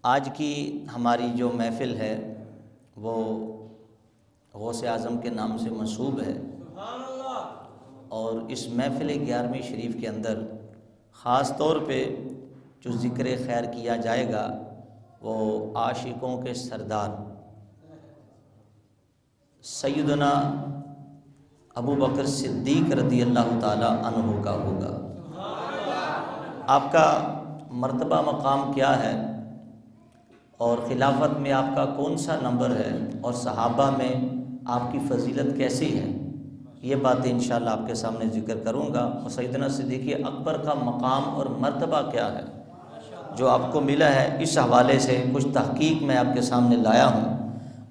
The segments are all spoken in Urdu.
آج کی ہماری جو محفل ہے وہ غوث اعظم کے نام سے منسوب ہے، اور اس محفل 11ویں شریف کے اندر خاص طور پہ جو ذکر خیر کیا جائے گا وہ عاشقوں کے سردار سیدنا ابو بکر صدیق رضی اللہ تعالی عنہ کا ہوگا۔ آپ کا مرتبہ مقام کیا ہے اور خلافت میں آپ کا کون سا نمبر ہے اور صحابہ میں آپ کی فضیلت کیسی ہے، یہ باتیں انشاءاللہ آپ کے سامنے ذکر کروں گا۔ اور سیدنا صدیق اکبر کا مقام اور مرتبہ کیا ہے جو آپ کو ملا ہے، اس حوالے سے کچھ تحقیق میں آپ کے سامنے لایا ہوں۔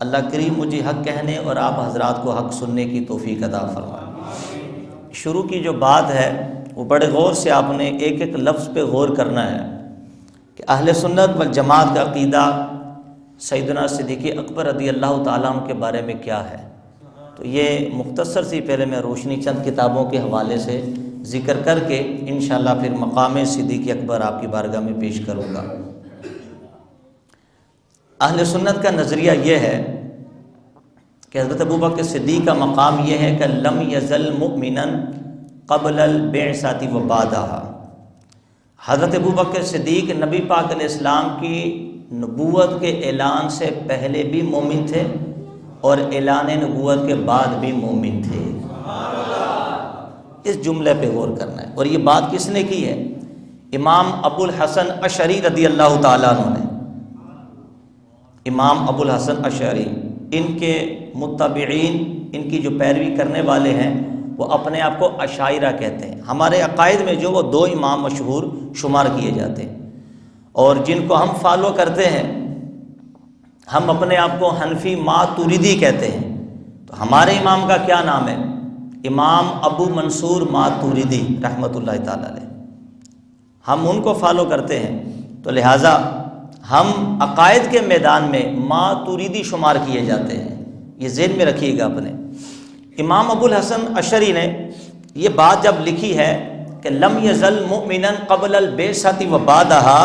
اللہ کریم مجھے حق کہنے اور آپ حضرات کو حق سننے کی توفیق عطا فرمائے۔ شروع کی جو بات ہے وہ بڑے غور سے آپ نے ایک ایک لفظ پہ غور کرنا ہے کہ اہل سنت والجماعت کا عقیدہ سیدنا صدیق اکبر رضی اللہ تعالیٰ عنہ کے بارے میں کیا ہے۔ تو یہ مختصر سی پہلے میں روشنی چند کتابوں کے حوالے سے ذکر کر کے انشاءاللہ پھر مقام صدیق اکبر آپ کی بارگاہ میں پیش کروں گا۔ اہل سنت کا نظریہ یہ ہے کہ حضرت ابوبکر صدیق کا مقام یہ ہے کہ لم یزل مؤمنا قبل البعثۃ و بعدہا۔ حضرت ابوبکر صدیق نبی پاک علیہ السلام کی نبوت کے اعلان سے پہلے بھی مومن تھے اور اعلان نبوت کے بعد بھی مومن تھے۔ اس جملے پہ غور کرنا ہے، اور یہ بات کس نے کی ہے؟ امام ابو الحسن اشعری رضی اللہ تعالیٰ عنہ نے۔ امام ابو الحسن اشعری، ان کے متبعین، ان کی جو پیروی کرنے والے ہیں وہ اپنے آپ کو اشاعرہ کہتے ہیں۔ ہمارے عقائد میں جو وہ دو امام مشہور شمار کیے جاتے ہیں، اور جن کو ہم فالو کرتے ہیں ہم اپنے آپ کو حنفی ماتوریدی کہتے ہیں۔ تو ہمارے امام کا کیا نام ہے؟ امام ابو منصور ماتوریدی رحمۃ اللہ تعالی علیہ۔ ہم ان کو فالو کرتے ہیں، تو لہٰذا ہم عقائد کے میدان میں ماتوریدی شمار کیے جاتے ہیں، یہ ذہن میں رکھیے گا اپنے۔ امام ابو الحسن اشعری نے یہ بات جب لکھی ہے کہ لم یزل مؤمنا قبل البعثۃ و بعدہا،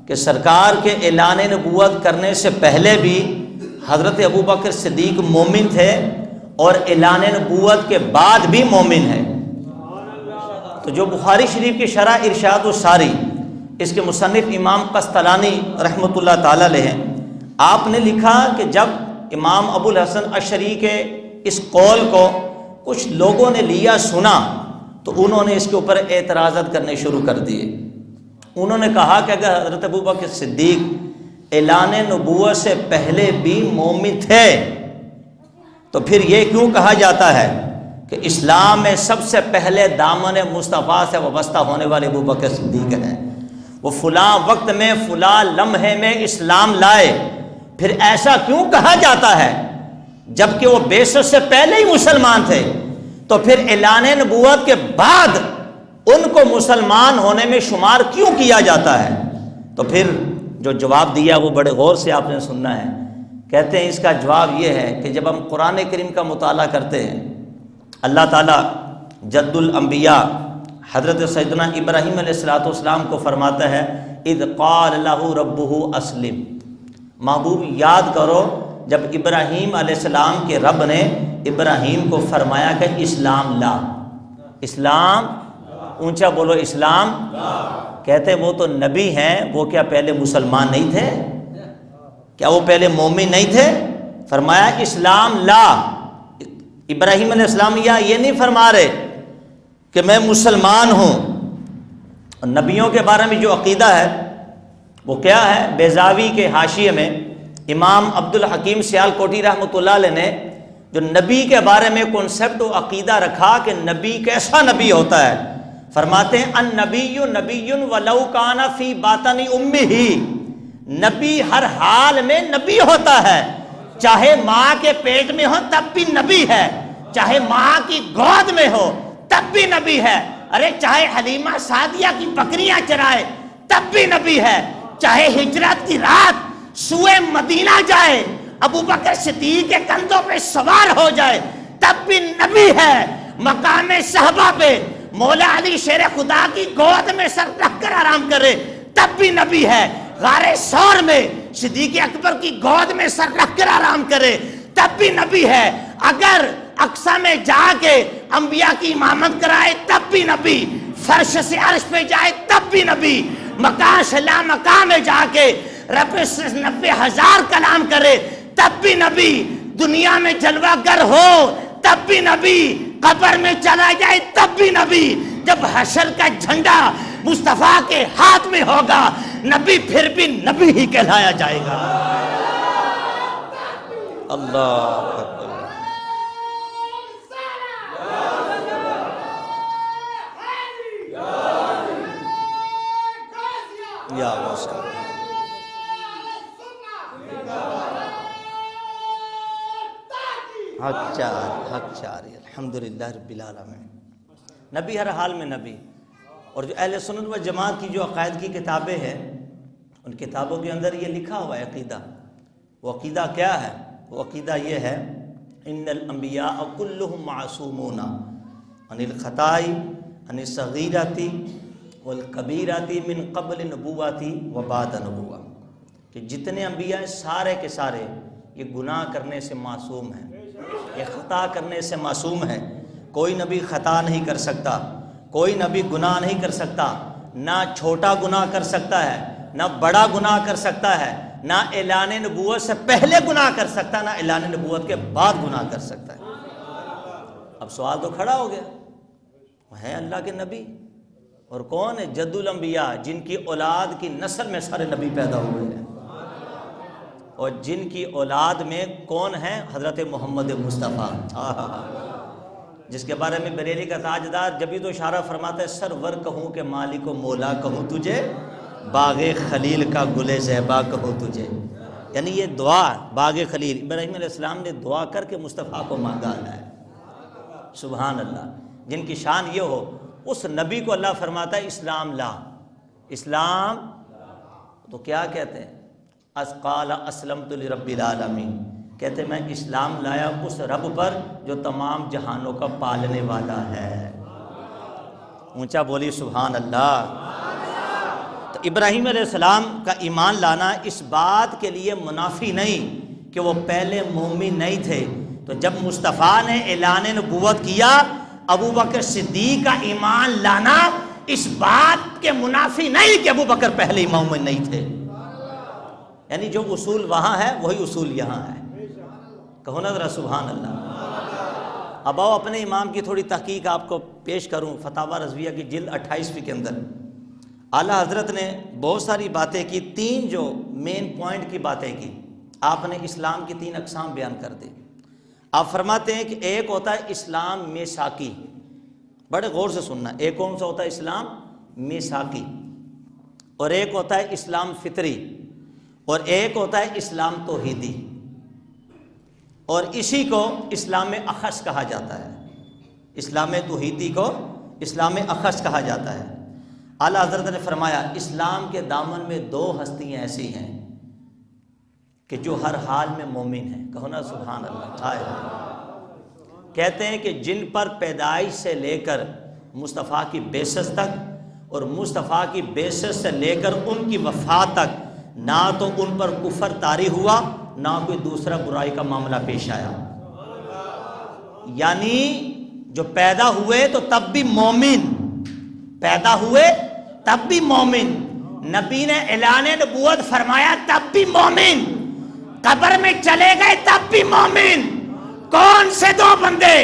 کہ سرکار کے اعلان نبوت کرنے سے پہلے بھی حضرت ابوبکر صدیق مومن تھے اور اعلان نبوت کے بعد بھی مومن ہے۔ تو جو بخاری شریف کی شرح ارشاد الساری، اس کے مصنف امام قسطلانی رحمۃ اللہ تعالی علیہ ہیں، آپ نے لکھا کہ جب امام ابو الحسن اشعری کے اس قول کو کچھ لوگوں نے لیا سنا تو انہوں نے اس کے اوپر اعتراضات کرنے شروع کر دیے۔ انہوں نے کہا کہ اگر حضرت ابوبکر صدیق اعلان نبوت سے پہلے بھی مومن تھے تو پھر یہ کیوں کہا جاتا ہے کہ اسلام میں سب سے پہلے دامن مصطفیٰ سے وابستہ ہونے والے ابوبکر صدیق ہیں، وہ فلاں وقت میں فلاں لمحے میں اسلام لائے؟ پھر ایسا کیوں کہا جاتا ہے جبکہ وہ بعثت سے پہلے ہی مسلمان تھے؟ تو پھر اعلان نبوت کے بعد ان کو مسلمان ہونے میں شمار کیوں کیا جاتا ہے؟ تو پھر جو جواب دیا وہ بڑے غور سے آپ نے سننا ہے۔ کہتے ہیں اس کا جواب یہ ہے کہ جب ہم قرآن کریم کا مطالعہ کرتے ہیں، اللہ تعالیٰ جد الانبیاء حضرت سیدنا ابراہیم علیہ السلام کو فرماتا ہے اذ قال لہ ربہ اسلم۔ محبوب یاد کرو جب ابراہیم علیہ السلام کے رب نے ابراہیم کو فرمایا کہ اسلام لا۔ اسلام، اونچا بولو اسلام۔ کہتے ہیں وہ تو نبی ہیں، وہ کیا پہلے مسلمان نہیں تھے؟ کیا وہ پہلے مومن نہیں تھے؟ فرمایا اسلام لا۔ ابراہیم علیہ السلام یہ نہیں فرما رہے کہ میں مسلمان ہوں۔ اور نبیوں کے بارے میں جو عقیدہ ہے وہ کیا ہے؟ بیضاوی کے حاشیے میں امام عبد الحکیم سیالکوٹی رحمۃ اللہ علیہ نے جو نبی کے بارے میں کنسپٹ و عقیدہ رکھا کہ نبی کیسا نبی ہوتا ہے، فرماتے ہیں النبی نبی ولو کان فی باطن امہ۔ نبی ہر حال میں نبی ہوتا ہے، چاہے ماں کے پیٹ میں ہو تب بھی نبی ہے، چاہے ماں کی گود میں ہو تب بھی نبی ہے، ارے چاہے حلیمہ سعدیہ کی بکریاں چرائے تب بھی نبی ہے، چاہے ہجرت کی رات سوئے مدینہ جائے ابوبکر صدیق کے کندھوں پہ سوار ہو جائے تب بھی نبی ہے، مقام صحابہ پہ مولا علی شیر خدا کی گود میں سر رکھ کر آرام کرے تب بھی نبی ہے، غار ثور میں صدیق اکبر کی گود میں سر رکھ کر آرام کرے تب بھی نبی ہے، اگر اقصی میں جا کے انبیاء کی امامت کرائے تب بھی نبی، فرش سے عرش پہ جائے تب بھی نبی، مکان سے لا مکان میں جا کے رب سے 90,000 کلام کرے تب بھی نبی، دنیا میں جلوہ گر ہو تب بھی نبی، قبر میں چلا جائے تب بھی نبی، جب حشر کا جھنڈا مصطفیٰ کے ہاتھ میں ہوگا نبی پھر بھی نبی ہی کہلایا جائے گا۔ اللہ اکبر۔ یا حق چاری الحمدللہ رب العالمین۔ نبی ہر حال میں نبی، اور جو اہل سنت و جماعت کی جو عقائد کی کتابیں ہیں ان کتابوں کے اندر یہ لکھا ہوا ہے عقیدہ۔ وہ عقیدہ کیا ہے؟ وہ عقیدہ یہ ہے ان الانبیاء کلهم معصومون عن الخطاء عن الصغیرۃ والکبیرۃ من قبل نبوۃ و بعد نبوۃ، کہ جتنے انبیاء ہیں سارے کے سارے یہ گناہ کرنے سے معصوم ہیں، یہ خطا کرنے سے معصوم ہے۔ کوئی نبی خطا نہیں کر سکتا، کوئی نبی گناہ نہیں کر سکتا، نہ چھوٹا گناہ کر سکتا ہے، نہ بڑا گناہ کر سکتا ہے، نہ اعلان نبوت سے پہلے گناہ کر سکتا، نہ اعلان نبوت کے بعد گناہ کر سکتا ہے۔ اب سوال تو کھڑا ہو گیا، وہ ہے اللہ کے نبی، اور کون ہے؟ جد الانبیاء، جن کی اولاد کی نسل میں سارے نبی پیدا ہوئے ہیں، اور جن کی اولاد میں کون ہیں؟ حضرت محمد مصطفیٰ، جس کے بارے میں بریلی کا تاجدار جبھی تو اشارہ فرماتا ہے سرور کہوں کہ مالک و مولا کہوں تجھے، باغ خلیل کا گل زیبا کہوں تجھے۔ یعنی یہ دعا باغ خلیل ابراہیم علیہ السلام نے دعا کر کے مصطفیٰ کو مانگا ہے۔ سبحان اللہ، جن کی شان یہ ہو، اس نبی کو اللہ فرماتا ہے اسلام لا، اسلام تو کیا کہتے ہیں؟ قال اسلمت لرب العالمین، کہتے ہیں میں اسلام لایا اس رب پر جو تمام جہانوں کا پالنے والا ہے۔ اونچا بولی سبحان اللہ۔ تو ابراہیم علیہ السلام کا ایمان لانا اس بات کے لیے منافی نہیں کہ وہ پہلے مومن نہیں تھے، تو جب مصطفیٰ نے اعلان نبوت کیا ابو بکر صدیق کا ایمان لانا اس بات کے منافی نہیں کہ ابو بکر پہلے مومن نہیں تھے۔ یعنی جو اصول وہاں ہے وہی اصول یہاں ہے، کہو نا ذرا سبحان اللہ۔ اب آؤ اپنے امام کی تھوڑی تحقیق آپ کو پیش کروں، فتاوی رضویہ کی جلد 28ویں کے اندر اعلیٰ حضرت نے بہت ساری باتیں کی، 3 جو مین پوائنٹ کی باتیں کی، آپ نے اسلام کی 3 اقسام بیان کر دی۔ آپ فرماتے ہیں کہ ایک ہوتا ہے اسلام میثاقی، بڑے غور سے سننا، ایک کون سا ہوتا ہے اسلام میثاقی، اور ایک ہوتا ہے اسلام فطری، اور ایک ہوتا ہے اسلام توحیدی، اور اسی کو اسلام اخص کہا جاتا ہے۔ اسلام توحیدی کو اسلام اخص کہا جاتا ہے۔ اعلیٰ حضرت نے فرمایا اسلام کے دامن میں 2 ہستیاں ایسی ہیں کہ جو ہر حال میں مومن ہیں، کہو نا سبحان اللہ۔ کہتے ہیں کہ جن پر پیدائش سے لے کر مصطفیٰ کی بعثت تک اور مصطفیٰ کی بعثت سے لے کر ان کی وفات تک نہ تو ان پر کفر طاری ہوا نہ کوئی دوسرا برائی کا معاملہ پیش آیا، یعنی جو پیدا ہوئے تو تب بھی مومن، پیدا ہوئے تب بھی مومن، نبی نے اعلان نبوت فرمایا تب بھی مومن، قبر میں چلے گئے تب بھی مومن۔ کون سے 2 بندے؟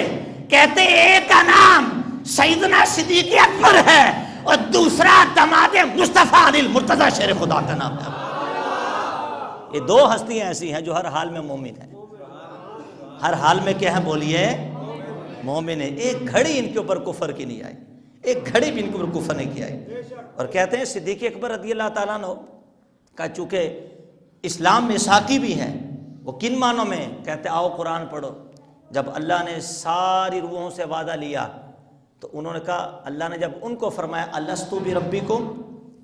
کہتے ایک کا نام سیدنا صدیق اکبر ہے اور دوسرا دماد مصطفیٰ المرتضی شیر خدا کا نام ہے۔ یہ 2 ہستیاں ایسی ہیں جو ہر حال میں مومن ہیں، ہر حال میں کیا ہے بولیے؟ مومن ہے۔ ایک گھڑی ان کے اوپر کفر کی نہیں آئی، ایک گھڑی بھی ان کے اوپر کفر نہیں کی آئی۔ اور کہتے ہیں صدیق اکبر رضی اللہ تعالیٰ عنہ کا چونکہ اسلام میثاقی بھی ہے، وہ کن معنوں میں؟ کہتے آؤ قرآن پڑھو، جب اللہ نے ساری روحوں سے وعدہ لیا تو انہوں نے کہا، اللہ نے جب ان کو فرمایا الستو بربکم،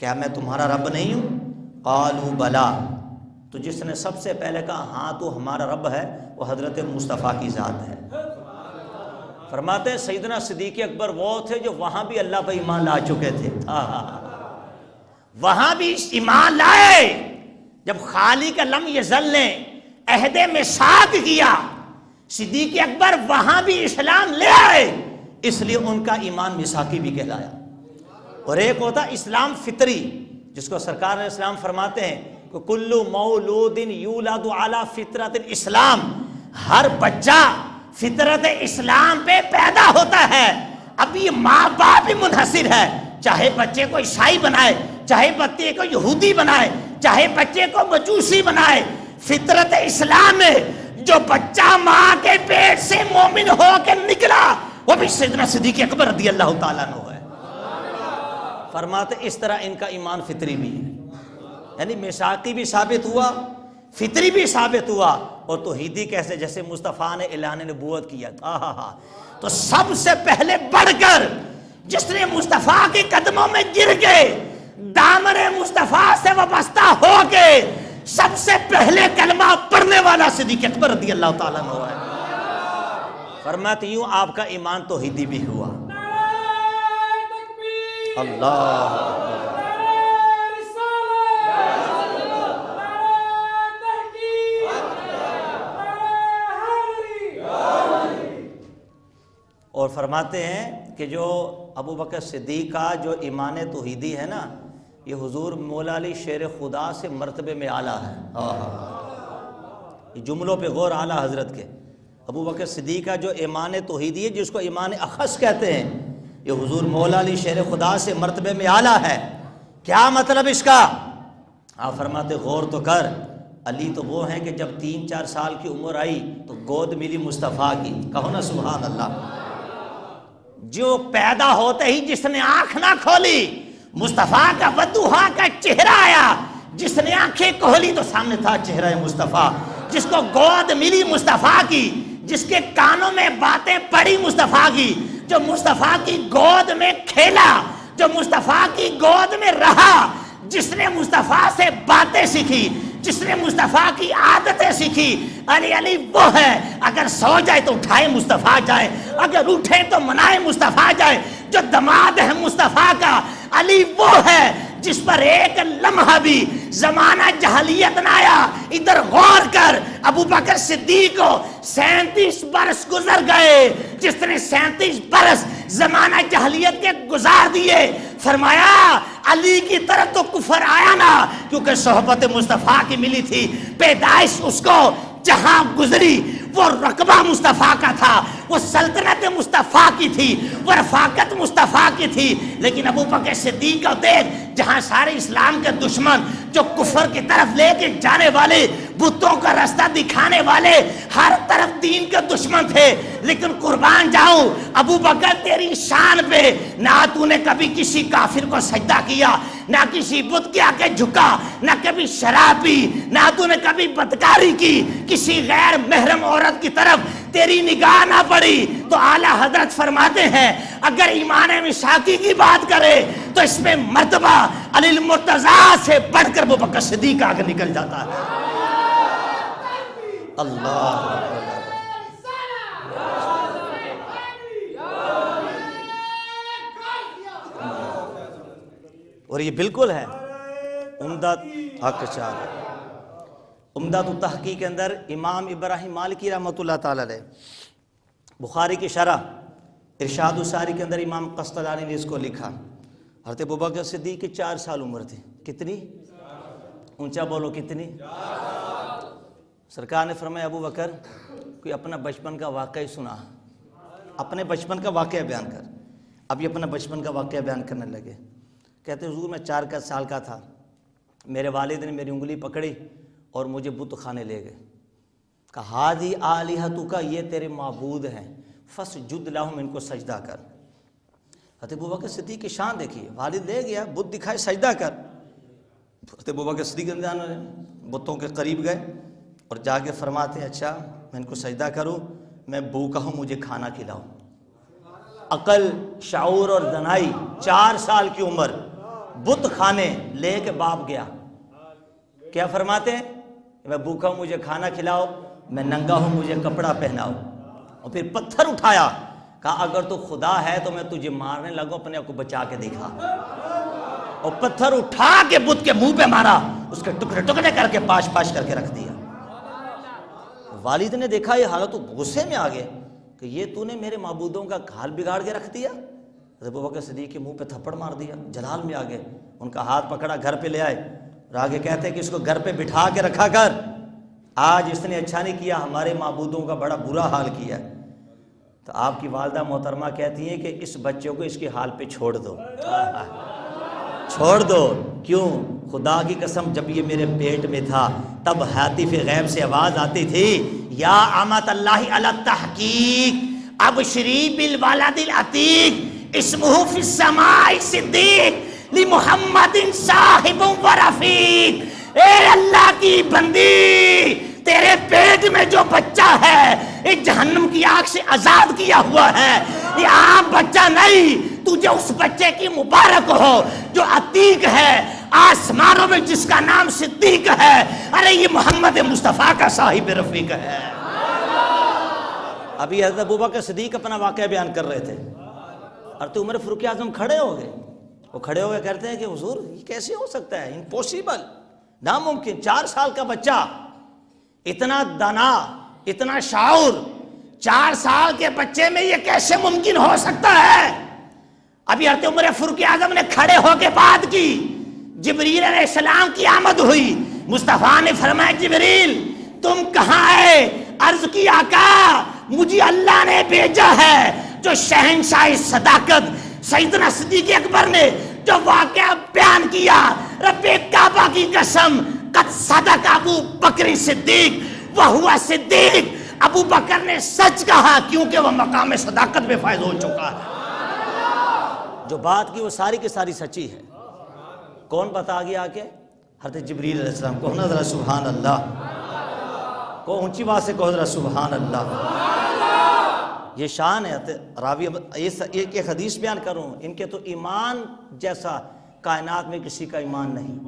کیا میں تمہارا رب نہیں ہوں؟ قالوا بلا، تو جس نے سب سے پہلے کہا ہاں تو ہمارا رب ہے وہ حضرت مصطفیٰ کی ذات ہے۔ فرماتے ہیں سیدنا صدیق اکبر وہ تھے جو وہاں بھی اللہ پہ ایمان لا چکے تھے، وہاں بھی ایمان لائے. جب خالق لم یزل نے عہد میثاق کیا، صدیق اکبر وہاں بھی اسلام لے آئے، اس لیے ان کا ایمان میثاقی بھی کہلایا. اور ایک ہوتا اسلام فطری، جس کو سرکار علیہ السلام فرماتے ہیں کہ کل مولود یولد علی فطرت الاسلام، ہر بچہ فطرت اسلام پہ پیدا ہوتا ہے. اب یہ ماں باپ بھی منحصر ہے، چاہے بچے کو عیسائی بنائے، چاہے بچے کو یہودی بنائے، چاہے بچے کو مجوسی بنائے، فطرت اسلام میں جو بچہ ماں کے پیٹ سے مومن ہو کے نکلا وہ بھی سیدنا صدیق اکبر رضی اللہ تعالیٰ عنہ ہے. فرماتے اس طرح ان کا ایمان فطری بھی ہے، یعنی میثاقی بھی ثابت ہوا، فطری بھی ثابت ہوا، اور توحیدی کیسے جیسے مصطفیٰ نے اعلان نبوت کیا. تو سب سے پہلے بڑھ کر جس نے مصطفیٰ کے قدموں میں گر کے دامن مصطفیٰ سے وابستہ ہو کے سب سے پہلے کلمہ پڑھنے والا صدیق اکبر رضی اللہ تعالیٰ عنہ ہے. فرماتے یوں آپ کا ایمان توحیدی بھی ہوا. اللہ اور فرماتے ہیں کہ جو ابو بکر صدیق کا جو ایمان توحیدی ہے نا، یہ حضور مولا علی شیر خدا سے مرتبے میں اعلیٰ ہے. یہ جملوں پہ غور اعلیٰ حضرت کے. ابو بکر صدیق کا جو ایمان توحیدی ہے، جس کو ایمان اخص کہتے ہیں، یہ حضور مولا علی شیر خدا سے مرتبے میں اعلیٰ ہے. کیا مطلب اس کا؟ آپ فرماتے غور تو کر. علی تو وہ ہیں کہ جب 3-4 سال کی عمر آئی تو گود ملی مصطفیٰ کی. کہو نا سبحان اللہ. جو پیدا ہوتے ہی جس نے آنکھ نہ کھولی مصطفیٰ کا ودوحا کا چہرہ آیا. جس نے آنکھیں کھولی تو سامنے تھا چہرہ مصطفیٰ. جس کو گود ملی مصطفیٰ کی، جس کے کانوں میں باتیں پڑی مصطفیٰ کی، جو مصطفیٰ کی گود میں کھیلا، جو مصطفیٰ کی گود میں رہا، جس نے مصطفیٰ سے باتیں سیکھی، جس نے مصطفیٰ کی عادتیں سیکھی، علی وہ ہے. اگر سو جائے تو اٹھائے مصطفیٰ جائے، اگر اٹھے تو منائے مصطفیٰ جائے. جو دماد ہے مصطفیٰ کا، علی وہ ہے جس پر ایک لمحہ بھی زمانہ جہلیت نہ آیا. ادھر غور کر، ابو بکر صدیق کو 37 برس گزر گئے، جس نے 37 برس زمانہ جہلیت کے گزار دیے. فرمایا علی کی طرف تو کفر آیا نا، کیونکہ صحبت مصطفیٰ کی ملی تھی. پیدائش اس کو جہاں گزری وہ رقبہ مصطفیٰ کا تھا، وہ سلطنت مصطفیٰ کی تھی، وہ رفاقت مصطفیٰ کی تھی. لیکن ابو بکر صدیق کو دیکھ، جہاں سارے اسلام کے دشمن، جو کفر کی طرف لے کے جانے والے، بتوں کا راستہ دکھانے والے، ہر طرف دین کے دشمن تھے. لیکن قربان جاؤں ابو بکر تیری شان پہ، نہ تو نے کبھی کسی کافر کو سجدہ کیا، نہ کسی بت کے آگے جھکا، نہ کبھی شراب پی، نہ تو نے کبھی بدکاری کی، کسی غیر محرم عورت کی طرف تیری نگاہ نہ پڑی. تو اعلیٰ حضرت فرماتے ہیں اگر ایمان میثاقی کی بات کرے تو اس میں مرتبہ علی المرتضیٰ سے بڑھ کر ابو بکر صدیق آگے نکل جاتا ہے. اللہ اور یہ بالکل ہے. عمدہ حق چار عمدہ تحقیق کے اندر امام ابراہیم مالکی رحمۃ اللہ تعالی علیہ، بخاری کی شرح ارشاد الساری کے اندر امام قسطلانی نے اس کو لکھا. حضرت ابوبکر صدیق کی 4 سال عمر تھی. کتنی؟ اونچا بولو کتنی؟ سرکار نے فرمایا ابو بکر کوئی اپنا بچپن کا واقعہ سنا، اپنے بچپن کا واقعہ بیان کر. اب یہ اپنا بچپن کا واقعہ بیان کرنے لگے. کہتے حضور میں 4 سال کا تھا، میرے والد نے میری انگلی پکڑی اور مجھے بت خانے لے گئے. کہا ہادی آلہتک، یہ تیرے معبود ہیں، فسجد لہم، ان کو سجدہ کر. حضرت ابوبکر صدیق کی شان دیکھیے، والد لے گیا، بت دکھائے، سجدہ کر. حضرت ابوبکر صدیق بتوں کے قریب گئے اور جا کے فرماتے ہیں اچھا میں ان کو سجدہ کروں، میں بھوکا ہوں، مجھے کھانا کھلاؤ. عقل، شعور اور دانائی، 4 سال کی عمر، بت خانے لے کے باپ گیا. کیا فرماتے ہیں؟ میں بھوکا ہوں، مجھے کھانا کھلاؤ، میں ننگا ہوں، مجھے کپڑا پہناؤ. اور پھر پتھر اٹھایا، کہا اگر تو خدا ہے تو میں تجھے مارنے لگوں، اپنے آپ کو بچا کے دکھا. اور پتھر اٹھا کے بت کے منہ پہ مارا، اس کے ٹکڑے ٹکڑے کر کے پاش پاش کر کے رکھ دیا۔ والد نے دیکھا یہ حالت، تو غصے میں آ گئے کہ یہ تو نے میرے معبودوں کا حال بگاڑ کے رکھ دیا۔ ابوبکر صدیق کے منہ پہ تھپڑ مار دیا، جلال میں آ گئے، ان کا ہاتھ پکڑا، گھر پہ لے آئے، اور آگے کہتے ہیں کہ اس کو گھر پہ بٹھا کے رکھا کر، آج اس نے اچھا نہیں کیا، ہمارے معبودوں کا بڑا برا حال کیا۔ تو آپ کی والدہ محترمہ کہتی ہیں کہ اس بچے کو اس کے حال پہ چھوڑ دو، چھوڑ دو۔ کیوں؟ خدا کی قسم جب یہ میرے پیٹ میں تھا تب ہاتف غیب سے آواز آتی تھی، یا امت اللہ علی التحقیق ابشری بالولد العتیق اسمہ فی السماء صدیق لمحمد صاحب و رفیق۔ اے اللہ کی بندی، تیرے پیٹ میں جو بچہ ہے یہ جہنم کی آگ سے آزاد کیا ہوا ہے، یہ عام بچہ نہیں، تجھے اس بچے کی مبارک ہو جو عتیق ہے، آسمانوں میں جس کا نام صدیق ہے، ارے یہ محمد مصطفیٰ کا صاحب رفیق ہے۔ ابھی حضرت ابوبکر صدیق اپنا واقعہ بیان کر رہے تھے، اور تو عمر فاروق اعظم کھڑے ہو گئے، وہ کھڑے ہو گئے کہتے ہیں کہ حضور یہ کیسے ہو سکتا ہے، امپوسیبل، ناممکن، 4 سال کا بچہ، اتنا دانا، اتنا شعور، 4 سال کے بچے میں یہ کیسے ممکن ہو سکتا ہے؟ ابھی حضرت عمر فاروق اعظم نے کھڑے ہو کے بات کی، جبریل علیہ السلام کی آمد ہوئی، مصطفیٰ نے فرمایا جبریل تم کہاں آئے؟ عرض کی آقا مجھے اللہ نے بھیجا ہے۔ جو شہنشاہ صداقت سیدنا صدیق اکبر نے جو واقعہ بیان کیا، رب کعبہ کی قسم قد صدق ابو بکر صدیق وہو صدیق، ابو بکر نے سچ کہا کیونکہ وہ مقام صداقت میں فائز ہو چکا ہے۔ جو بات کی وہ ساری کی ساری سچی ہے۔ کون بتا گیا کہ حضرت جبریل علیہ السلام کو، ذرا سبحان اللہ کو اونچی بات سے کہو، ذرا سبحان اللہ۔ یہ شان ہے راوی، ایک حدیث بیان کروں، ان کے تو ایمان جیسا کائنات میں کسی کا ایمان نہیں۔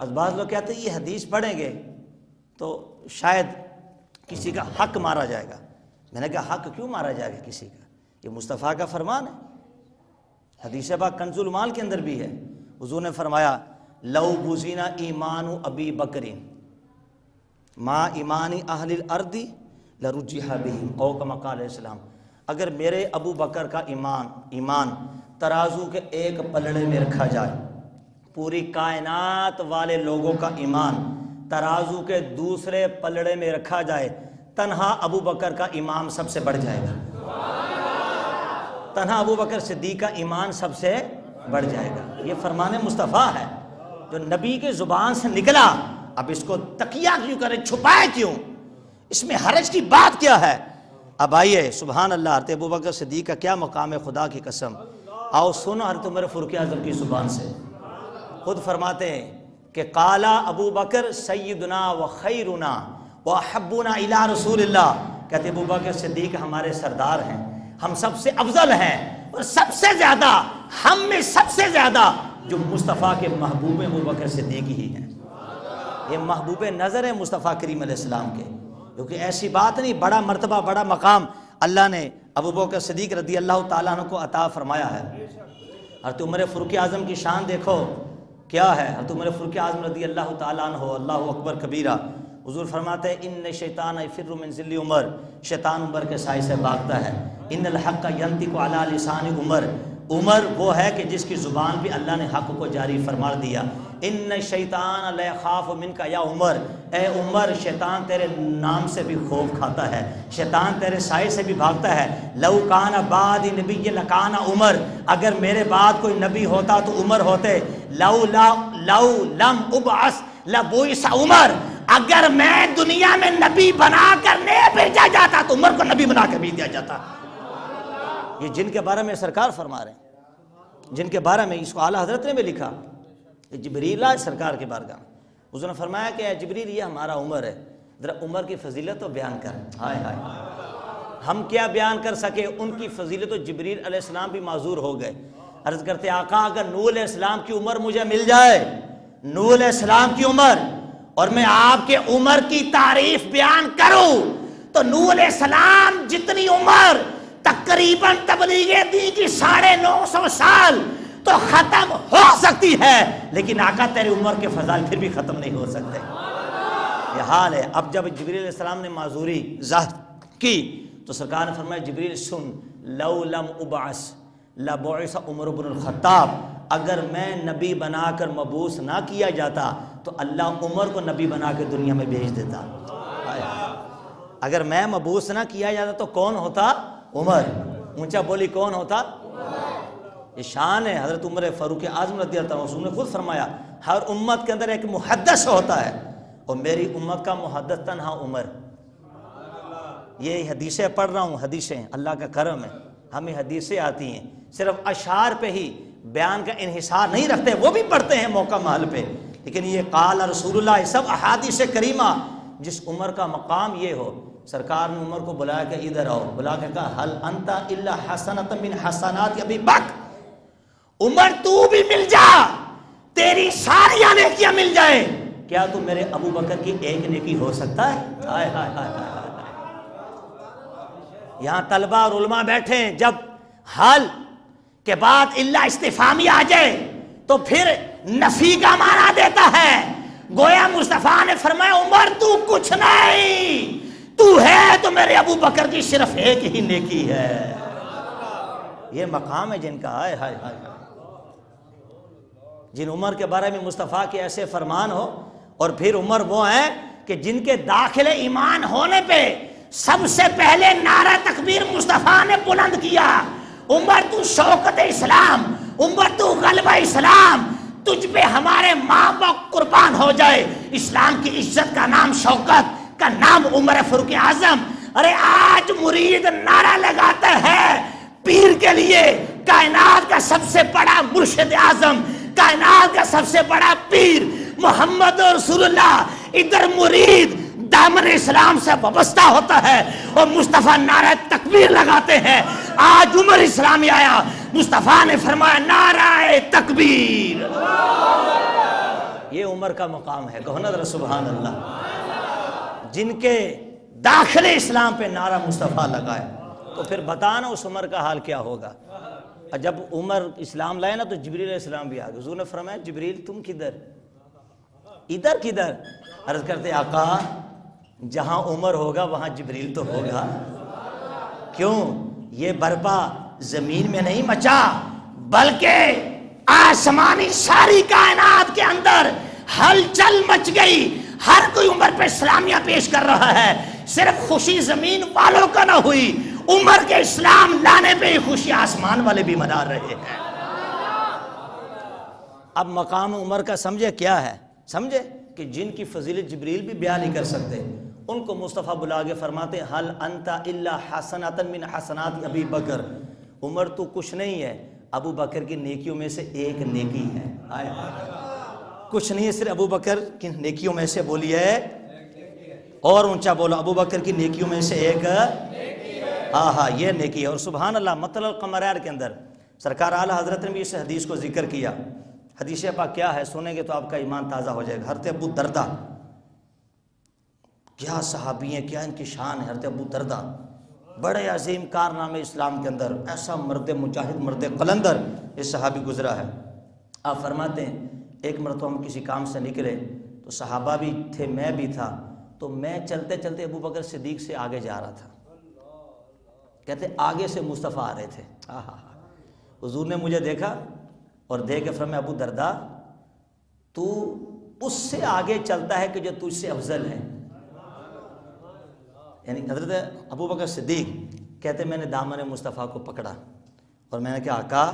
از بعض لوگ کہتے ہیں یہ حدیث پڑھیں گے تو شاید کسی کا حق مارا جائے گا۔ میں نے کہا حق کیوں مارا جائے گا کسی کا؟ یہ مصطفیٰ کا فرمان ہے۔ حدیث پاک کنز المال کے اندر بھی ہے، حضور نے فرمایا لو بوزینا ایمان ابی بکر ما ایمان اہل الارض لرجح بہم، او کما قال علیہ السلام، اگر میرے ابو بکر کا ایمان ترازو کے ایک پلڑے میں رکھا جائے، پوری کائنات والے لوگوں کا ایمان ترازو کے دوسرے پلڑے میں رکھا جائے، تنہا ابو بکر کا ایمان سب سے بڑھ جائے گا، تنہا ابو بکر صدیق کا ایمان سب سے بڑھ جائے گا۔ یہ فرمان مصطفیٰ ہے جو نبی کے زبان سے نکلا، اب اس کو تقیہ کیوں کریں، چھپائے کیوں، اس میں حرج کی بات کیا ہے؟ اب آئیے سبحان اللہ، حضرت ابو بکر صدیق کا کیا مقام ہے، خدا کی قسم آؤ سنو حضرت عمر فاروق اعظم کی زبان سے۔ خود فرماتے ہیں کہ قال ابو بکر سیدنا و خیرنا و احبنا الی رسول اللہ، کہتے ابو بکر صدیق ہمارے سردار ہیں، ہم سب سے افضل ہیں، اور سب سے زیادہ ہم میں سب سے زیادہ جو مصطفیٰ کے محبوب ابو بکر صدیق ہی ہیں۔ یہ محبوب نظر ہے مصطفیٰ کریم علیہ السلام کے، کیونکہ ایسی بات نہیں، بڑا مرتبہ بڑا مقام اللہ نے ابو بکر صدیق رضی اللہ تعالیٰ عنہ کو عطا فرمایا ہے۔ حضرت عمر فاروق اعظم کی شان دیکھو کیا ہے۔ حضرت عمر فاروق اعظم رضی اللہ تعالیٰ عنہ، اللہ اکبر کبیرہ، حضور فرماتے ہیں ان شیطان یفر من ذل عمر، شیطان عمر کے سائے سے بھاگتا ہے، ان الحق ینطق علی لسان عمر، عمر وہ ہے کہ جس کی زبان بھی اللہ نے حق کو جاری فرما دیا، ان شیطان لا یخاف منک یا عمر، اے عمر شیطان تیرے نام سے بھی خوف کھاتا ہے، شیطان تیرے سائے سے بھی بھاگتا ہے، لو کان بعد نبی لکان عمر، اگر میرے بعد کوئی نبی ہوتا تو عمر ہوتے، لو لم ابعث لبعث عمر، اگر میں دنیا میں نبی بنا کر نہیں بھیجا جاتا تو عمر کو نبی بنا کر بھیج دیا جاتا۔ یہ جن کے بارے میں سرکار فرما رہے ہیں، جن کے بارے میں اس کو اعلیٰ حضرت نے بھی لکھا، جبریل آئے سرکار کے بارگاہ میں، اس نے فرمایا کہ اے جبریل یہ ہمارا عمر ہے، ذرا عمر کی فضیلت تو بیان کر۔ ہائے ہائے، ہم کیا بیان کر سکے ان کی فضیلت، تو جبریل علیہ السلام بھی معذور ہو گئے، عرض کرتے آقا اگر نوح علیہ السلام کی عمر مجھے مل جائے، نوح علیہ السلام کی عمر، اور میں آپ کے عمر کی تعریف بیان کروں تو نوح علیہ السلام جتنی عمر تقریباً تبلیغ دین کی 950 سال، تو ختم ہو سکتی ہے، لیکن آقا تیری عمر کے فضائل پھر بھی ختم نہیں ہو سکتے۔ یہ حال ہے۔ اب جب جبریل علیہ السلام نے معذوری ظاہر کی تو سرکار نے فرمایا جبریل سن، لو لم ابعث لبعث عمر بن الخطاب، اگر میں نبی بنا کر مبعوث نہ کیا جاتا تو اللہ عمر کو نبی بنا کے دنیا میں بھیج دیتا۔ اگر میں مبعوث نہ کیا جاتا تو کون ہوتا؟ عمر۔ اونچا بولی کون ہوتا؟ یہ شان ہے حضرت عمر فاروق اعظم رضی اللہ عنہ، نے خود فرمایا ہر امت کے اندر ایک محدث ہوتا ہے، اور میری امت کا محدث تنہا عمر۔ یہ حدیثیں پڑھ رہا ہوں، حدیثیں اللہ کا کرم ہے، ہمیں حدیثیں آتی ہیں، صرف اشعار پہ ہی بیان کا انحصار نہیں رکھتے، وہ بھی پڑھتے ہیں موقع محل پہ، لیکن یہ قال رسول اللہ، یہ سب احادیث کریمہ، جس عمر کا مقام یہ ہو۔ سرکار نے عمر کو بلایا کہ ادھر آؤ، بلا کے کہا حل انت الا حسنۃ من حسنات ابی بکر، عمر تو بھی مل جا، تیری ساری نیکیاں مل جائے، کیا تو میرے ابو بکر کی ایک نیکی ہو سکتا ہے؟ ہائے ہائے ہائے ہائے۔ یہاں طلبہ اور علماء بیٹھے ہیں، جب حل کے بعد اللہ استفہامی آ جائے تو پھر نفی کا معنی دیتا ہے، گویا مصطفیٰ نے فرمایا عمر تو کچھ نہیں، تو ہے تو میرے ابو بکر کی صرف ایک ہی نیکی ہے۔ یہ مقام ہے جن کا، ہائے ہائے ہائے، جن عمر کے بارے میں مصطفیٰ کے ایسے فرمان ہو، اور پھر عمر وہ ہیں کہ جن کے داخل ایمان ہونے پہ سب سے پہلے نعرہ تکبیر مصطفیٰ نے بلند کیا، عمر تو شوکت اسلام، عمر تو غلبہ اسلام، تجھ پہ ہمارے ماں باپ قربان ہو جائے، اسلام کی عزت کا نام شوکت کا نام عمر فاروق اعظم۔ ارے آج مرید نعرہ لگاتا ہے پیر کے لیے، کائنات کا سب سے بڑا مرشد اعظم، کائنات کا سب سے بڑا پیر محمد رسول اللہ، ادھر مرید دامن اسلام سے وابستہ ہوتا ہے اور مصطفیٰ نعرہ تکبیر لگاتے ہیں۔ آج عمر اسلامی آیا، مصطفیٰ نے فرمایا نعرہ تکبیر۔ یہ عمر کا مقام ہے، کہو نا ذرا سبحان اللہ۔ جن کے داخل اسلام پہ نعرہ مصطفیٰ لگائے تو پھر بتانا اس عمر کا حال کیا ہوگا۔ جب عمر اسلام لائے نا تو جبریل علیہ السلام بھی آ گئے، حضور نے فرمایا جبریل تم کدھر؟ ادھر کدھر؟ عرض کرتے آقا جہاں عمر ہوگا وہاں جبریل تو ہوگا۔ کیوں؟ یہ برپا زمین میں نہیں مچا، بلکہ آسمانی ساری کائنات کے اندر ہلچل مچ گئی، ہر کوئی عمر پہ سلامیاں پیش کر رہا ہے۔ صرف خوشی زمین والوں کا نہ ہوئی، عمر کے اسلام لانے پہ ہی خوشی آسمان والے بھی منا رہے ہیں۔ اب مقام عمر کا سمجھے کیا ہے؟ سمجھے کہ جن کی فضیلت جبریل بھی بیان نہیں کر سکتے، ان کو مصطفیٰ بلا کے فرماتے ہیں حل انت الا حسنۃ من حسنات ابی بکر، عمر تو کچھ نہیں ہے، ابو بکر کی نیکیوں میں سے ایک نیکی ہے۔ آئے کچھ نہیں ہے، صرف ابو بکر کی نیکیوں میں سے، بولیے اور اونچا بولو، ابو بکر کی نیکیوں میں سے ایک، ہاں یہ نیکی ہے۔ اور سبحان اللہ، مطلع القمرین کے اندر سرکار اعلی حضرت نے بھی اس حدیث کو ذکر کیا۔ حدیث پاک کیا ہے؟ سنیں گے تو آپ کا ایمان تازہ ہو جائے گا۔ حضرت ابو دردہ، کیا صحابی ہیں، کیا ان کی شان ہے۔ حضرت ابو دردہ بڑے عظیم کارنامے اسلام کے اندر، ایسا مرد مجاہد، مرد قلندر یہ صحابی گزرا ہے۔ آپ فرماتے ہیں ایک مرتبہ ہم کسی کام سے نکلے تو صحابہ بھی تھے، میں بھی تھا، تو میں چلتے چلتے ابو بکر صدیق سے آگے جا رہا تھا، کہتے آگے سے مصطفیٰ آ رہے تھے۔ حضور نے مجھے دیکھا اور دیکھ کے فرمایا ابو دردہ تو اس سے آگے چلتا ہے کہ جو تجھ سے افضل ہے۔ یعنی حضرت ابو بکر صدیق کہتے میں نے دامن مصطفیٰ کو پکڑا اور میں نے کہا آقا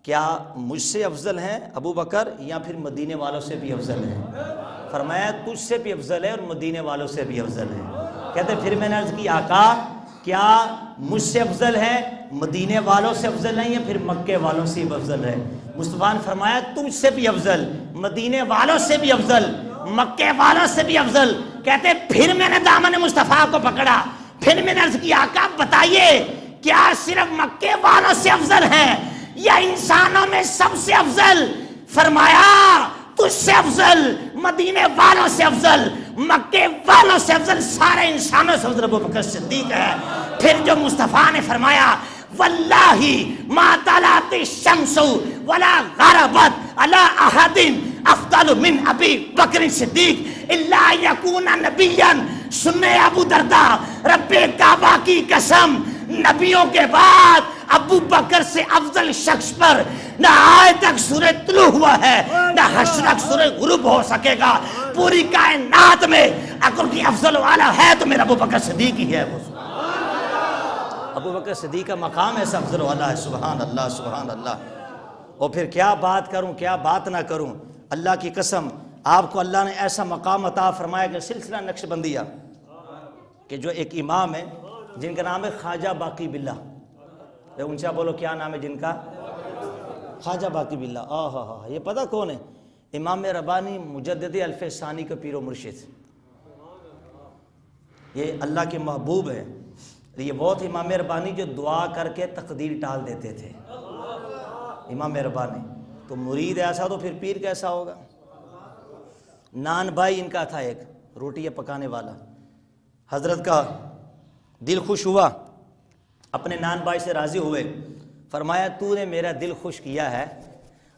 کیا مجھ سے افضل ہیں ابو بکر یا پھر مدینے والوں سے بھی افضل ہیں؟ فرمایا تجھ سے بھی افضل ہے اور مدینے والوں سے بھی افضل ہے۔ کہتے پھر میں نے عرض کی آقا کیا مجھ سے افضل ہے، مدینے والوں سے افضل ہے یا پھر مکے والوں سے بھی افضل ہے؟ مصطفیٰ نے فرمایا تجھ سے بھی افضل، مدینے والوں سے بھی افضل، مکے والوں سے بھی افضل۔ کہتے پھر میں نے دامن مصطفیٰ کو پکڑا، پھر میں نے عرض کی آقا بتائیے کیا صرف مکے والوں سے افضل ہیں یا انسانوں میں سب سے افضل؟ فرمایا تجھ سے افضل، مدینے والوں سے افضل، مکے والوں سے افضل، سارے انسانوں سے افضل ابو بکر صدیق ہے۔ پھر جو مصطفیٰ نے فرمایا واللہ ما طلعت الشمس ولا غربت علی احد افضل من ابی بکر صدیق الا یکون نبیا. سننے ابو درداء، رب کعبہ کی قسم، نبیوں کے بعد ابو بکر سے افضل شخص پر نہ آج تک سورج طلوع ہوا ہے نہ حشر تک سورج غروب ہو سکے گا. پوری کائنات میں اگر کوئی افضل والا ہے تو میرا ابو بکر صدیق ہی ہے. ابو بکر صدیق کا مقام ایسا افضل والا ہے. سبحان اللہ سبحان اللہ. اور پھر کیا بات کروں کیا بات نہ کروں. اللہ کی قسم آپ کو اللہ نے ایسا مقام عطا فرمایا کہ سلسلہ نقش بندیہ کہ جو ایک امام ہے جن کا نام ہے خواجہ باقی باللہ. ان سے بولو کیا نام ہے جن کا؟ خواجہ باقی باللہ. یہ پتہ کون ہے؟ امام ربانی مجدد الف ثانی کا پیر و مرشد. یہ اللہ کے محبوب ہے. یہ بہت امام ربانی جو دعا کر کے تقدیر ٹال دیتے تھے. امام ربانی تو مرید ایسا تو پھر پیر کیسا ہوگا. نان بھائی ان کا تھا ایک روٹیاں پکانے والا. حضرت کا دل خوش ہوا، اپنے نان بھائی سے راضی ہوئے. فرمایا تو نے میرا دل خوش کیا ہے،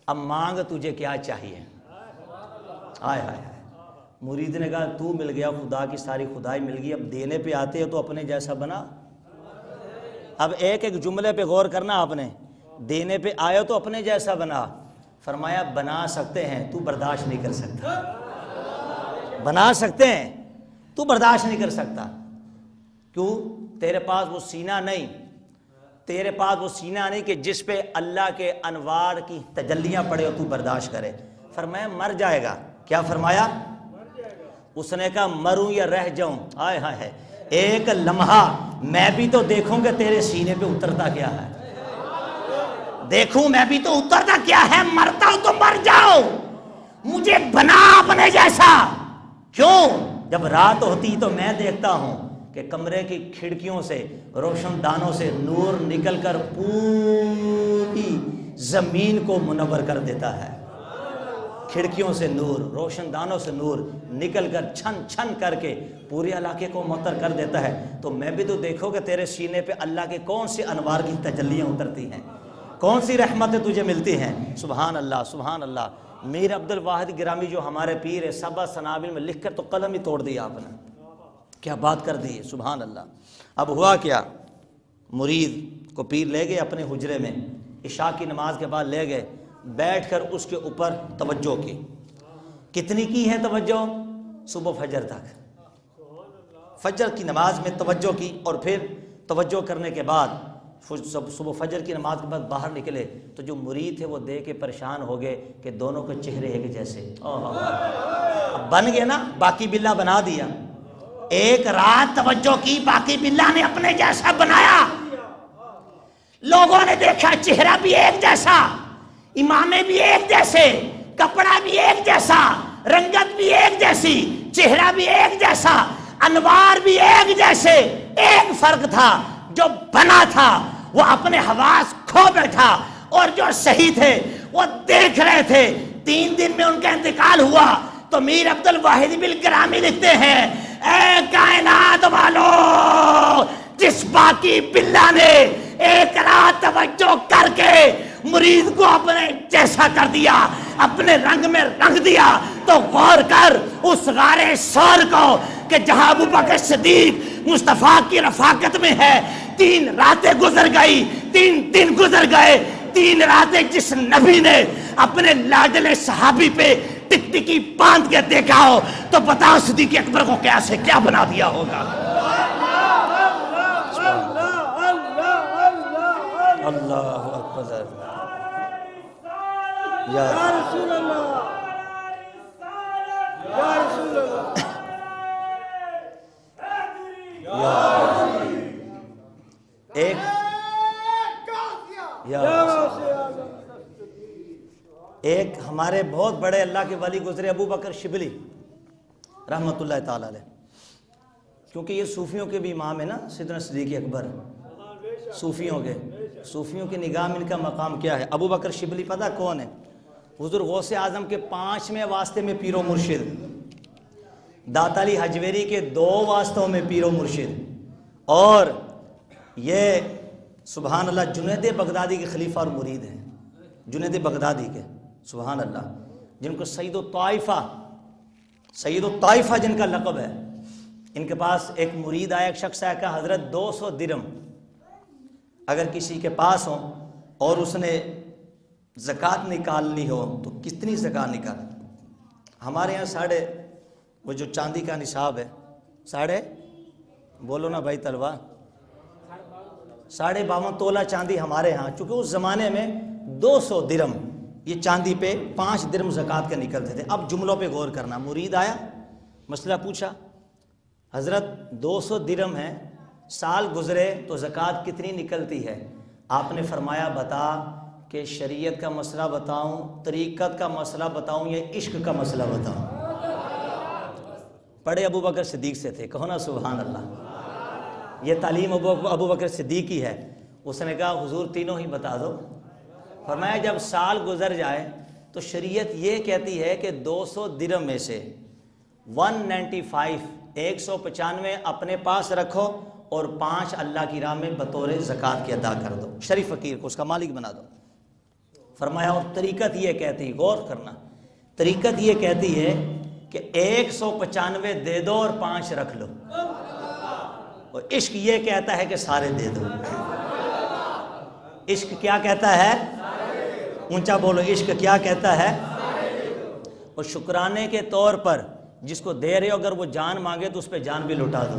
اب مانگ تجھے کیا چاہیے. آئے ہائے ہائے. مرید نے کہا تو مل گیا، خدا کی ساری خدائی مل گئی، اب دینے پہ آتے ہو تو اپنے جیسا بنا. اب ایک ایک جملے پہ غور کرنا آپ نے. دینے پہ آئے تو اپنے جیسا بنا. فرمایا بنا سکتے ہیں، تو برداشت نہیں کر سکتا. بنا سکتے ہیں، تو برداشت نہیں کر سکتا. کیوں؟ تیرے پاس وہ سینہ نہیں، تیرے پاس وہ سینہ نہیں کہ جس پہ اللہ کے انوار کی تجلیاں پڑے اور تو برداشت کرے. فرمایا مر جائے گا. کیا فرمایا؟ اس نے کہا مروں یا رہ جاؤں. آئے ہائے، ایک لمحہ میں بھی تو دیکھوں کہ تیرے سینے پہ اترتا کیا ہے. دیکھوں میں بھی تو اترتا کیا ہے. مرتا ہوں تو مر جاؤ، مجھے بنا اپنے جیسا. کیوں؟ جب رات ہوتی تو میں دیکھتا ہوں کہ کمرے کی کھڑکیوں سے روشن دانوں سے نور نکل کر پوری زمین کو منور کر دیتا ہے. کھڑکیوں سے نور، روشن دانوں سے نور نکل کر چھن چھن کر کے پورے علاقے کو معطر کر دیتا ہے. تو میں بھی تو دیکھو کہ تیرے سینے پہ اللہ کے کون سے انوار کی تجلیاں اترتی ہیں، کون سی رحمتیں تجھے ملتی ہیں. سبحان اللہ سبحان اللہ. میر عبد الواحد گرامی جو ہمارے پیر ہے، سبع سنابل میں لکھ کر تو قلم ہی توڑ دیا آپ نے. کیا بات کر دی ہے. سبحان اللہ. اب ہوا کیا، مرید کو پیر لے گئے اپنے حجرے میں، عشاء کی نماز کے بعد لے گئے، بیٹھ کر اس کے اوپر توجہ کی. کتنی کی ہے توجہ؟ صبح فجر تک. فجر کی نماز میں توجہ کی اور پھر توجہ کرنے کے بعد صبح فجر کی نماز کے بعد باہر نکلے تو جو مرید تھے وہ دیکھ کے پریشان ہو گئے کہ دونوں کے چہرے ایک جیسے. اب بن گئے نا، باقی باللہ بنا دیا. ایک رات توجہ کی، باقی باللہ نے اپنے جیسا بنایا. لوگوں نے دیکھا چہرہ بھی ایک جیسا، امامے بھی ایک جیسے، کپڑا بھی ایک جیسا، رنگت بھی ایک جیسی، چہرہ بھی ایک جیسا، انوار بھی ایک جیسے. ایک فرق تھا، جو بنا تھا وہ اپنے حواس کھو بیٹھا اور جو صحیح تھے وہ دیکھ رہے تھے. 3 دن میں ان کا انتقال ہوا. تو میر عبد الواحد بالگرامی لکھتے ہیں اے کائنات والو، جس باقی باللہ نے ایک رات توجہ کر کے مرید کو اپنے جیسا کر دیا، اپنے رنگ میں رنگ دیا، تو غور کر اس غار سور کو کہ جہاں ابو بکر صدیق مصطفیٰ کی رفاقت میں ہے. 3 راتیں گزر گئی، 3 دن گزر گئے. 3 راتیں جس نبی نے اپنے لاڈلے صحابی پہ ٹکٹکی باندھ کے دیکھا ہو تو بتاؤ صدیق اکبر کو کیسے کیا بنا دیا ہوگا. اللہ اکبر. یا رسول اللہ، یا رسول اللہ. ایک ہمارے بہت بڑے اللہ کے ولی گزرے، ابو بکر شبلی رحمۃ اللہ تعالی علیہ. کیونکہ یہ صوفیوں کے بھی امام ہے نا، سیدنا صدیق اکبر. صوفیوں کی نگاہ میں ان کا مقام کیا ہے. ابو بکر شبلی پتہ کون ہے؟ حضور غوث اعظم کے 5ویں واسطے میں پیر و مرشد، داتا علی حجویری کے 2 واسطوں میں پیر و مرشد، اور یہ سبحان اللہ، جنید بغدادی کے خلیفہ اور مرید ہیں، جنید بغدادی کے، سبحان اللہ، جن کو سید الطائفہ جن کا لقب ہے۔ ان کے پاس ایک مرید آیا، ایک شخص آیا کہ حضرت 200 درم اگر کسی کے پاس ہو اور اس نے زکوٰۃ نکالنی ہو تو کتنی زکوٰۃ نکال؟ ہمارے یہاں وہ جو چاندی کا نصاب ہے بولو نا بھائی طلبہ، 52.5 تولہ چاندی ہمارے ہاں، چونکہ اس زمانے میں 200 درم یہ چاندی پہ 5 درم زکوٰۃ کے نکلتے تھے۔ اب جملوں پہ غور کرنا، مرید آیا، مسئلہ پوچھا، حضرت 200 درم ہے، سال گزرے تو زکوٰۃ کتنی نکلتی ہے؟ آپ نے فرمایا بتا کہ شریعت کا مسئلہ بتاؤں، طریقت کا مسئلہ بتاؤں یا عشق کا مسئلہ بتاؤں؟ پڑھے ابو بکر صدیق سے تھے، کہو نا سبحان اللہ، یہ تعلیم ابو بکر صدیق کی ہے۔ اس نے کہا حضور تینوں ہی بتا دو۔ فرمایا جب سال گزر جائے تو شریعت یہ کہتی ہے کہ 200 درم میں سے 195 اپنے پاس رکھو اور 5 اللہ کی راہ میں بطور زکوٰۃ کے ادا کر دو، شریف فقیر کو اس کا مالک بنا دو۔ فرمایا اور طریقت یہ کہتی ہے، غور کرنا، طریقت یہ کہتی ہے کہ 195 دے دو اور 5 رکھ لو، اور عشق یہ کہتا ہے کہ سارے دے دو۔ عشق کیا کہتا ہے؟ اونچا بولو، عشق کیا کہتا ہے؟ اور شکرانے کے طور پر جس کو دے رہے ہو اگر وہ جان مانگے تو اس پہ جان بھی لٹا دو۔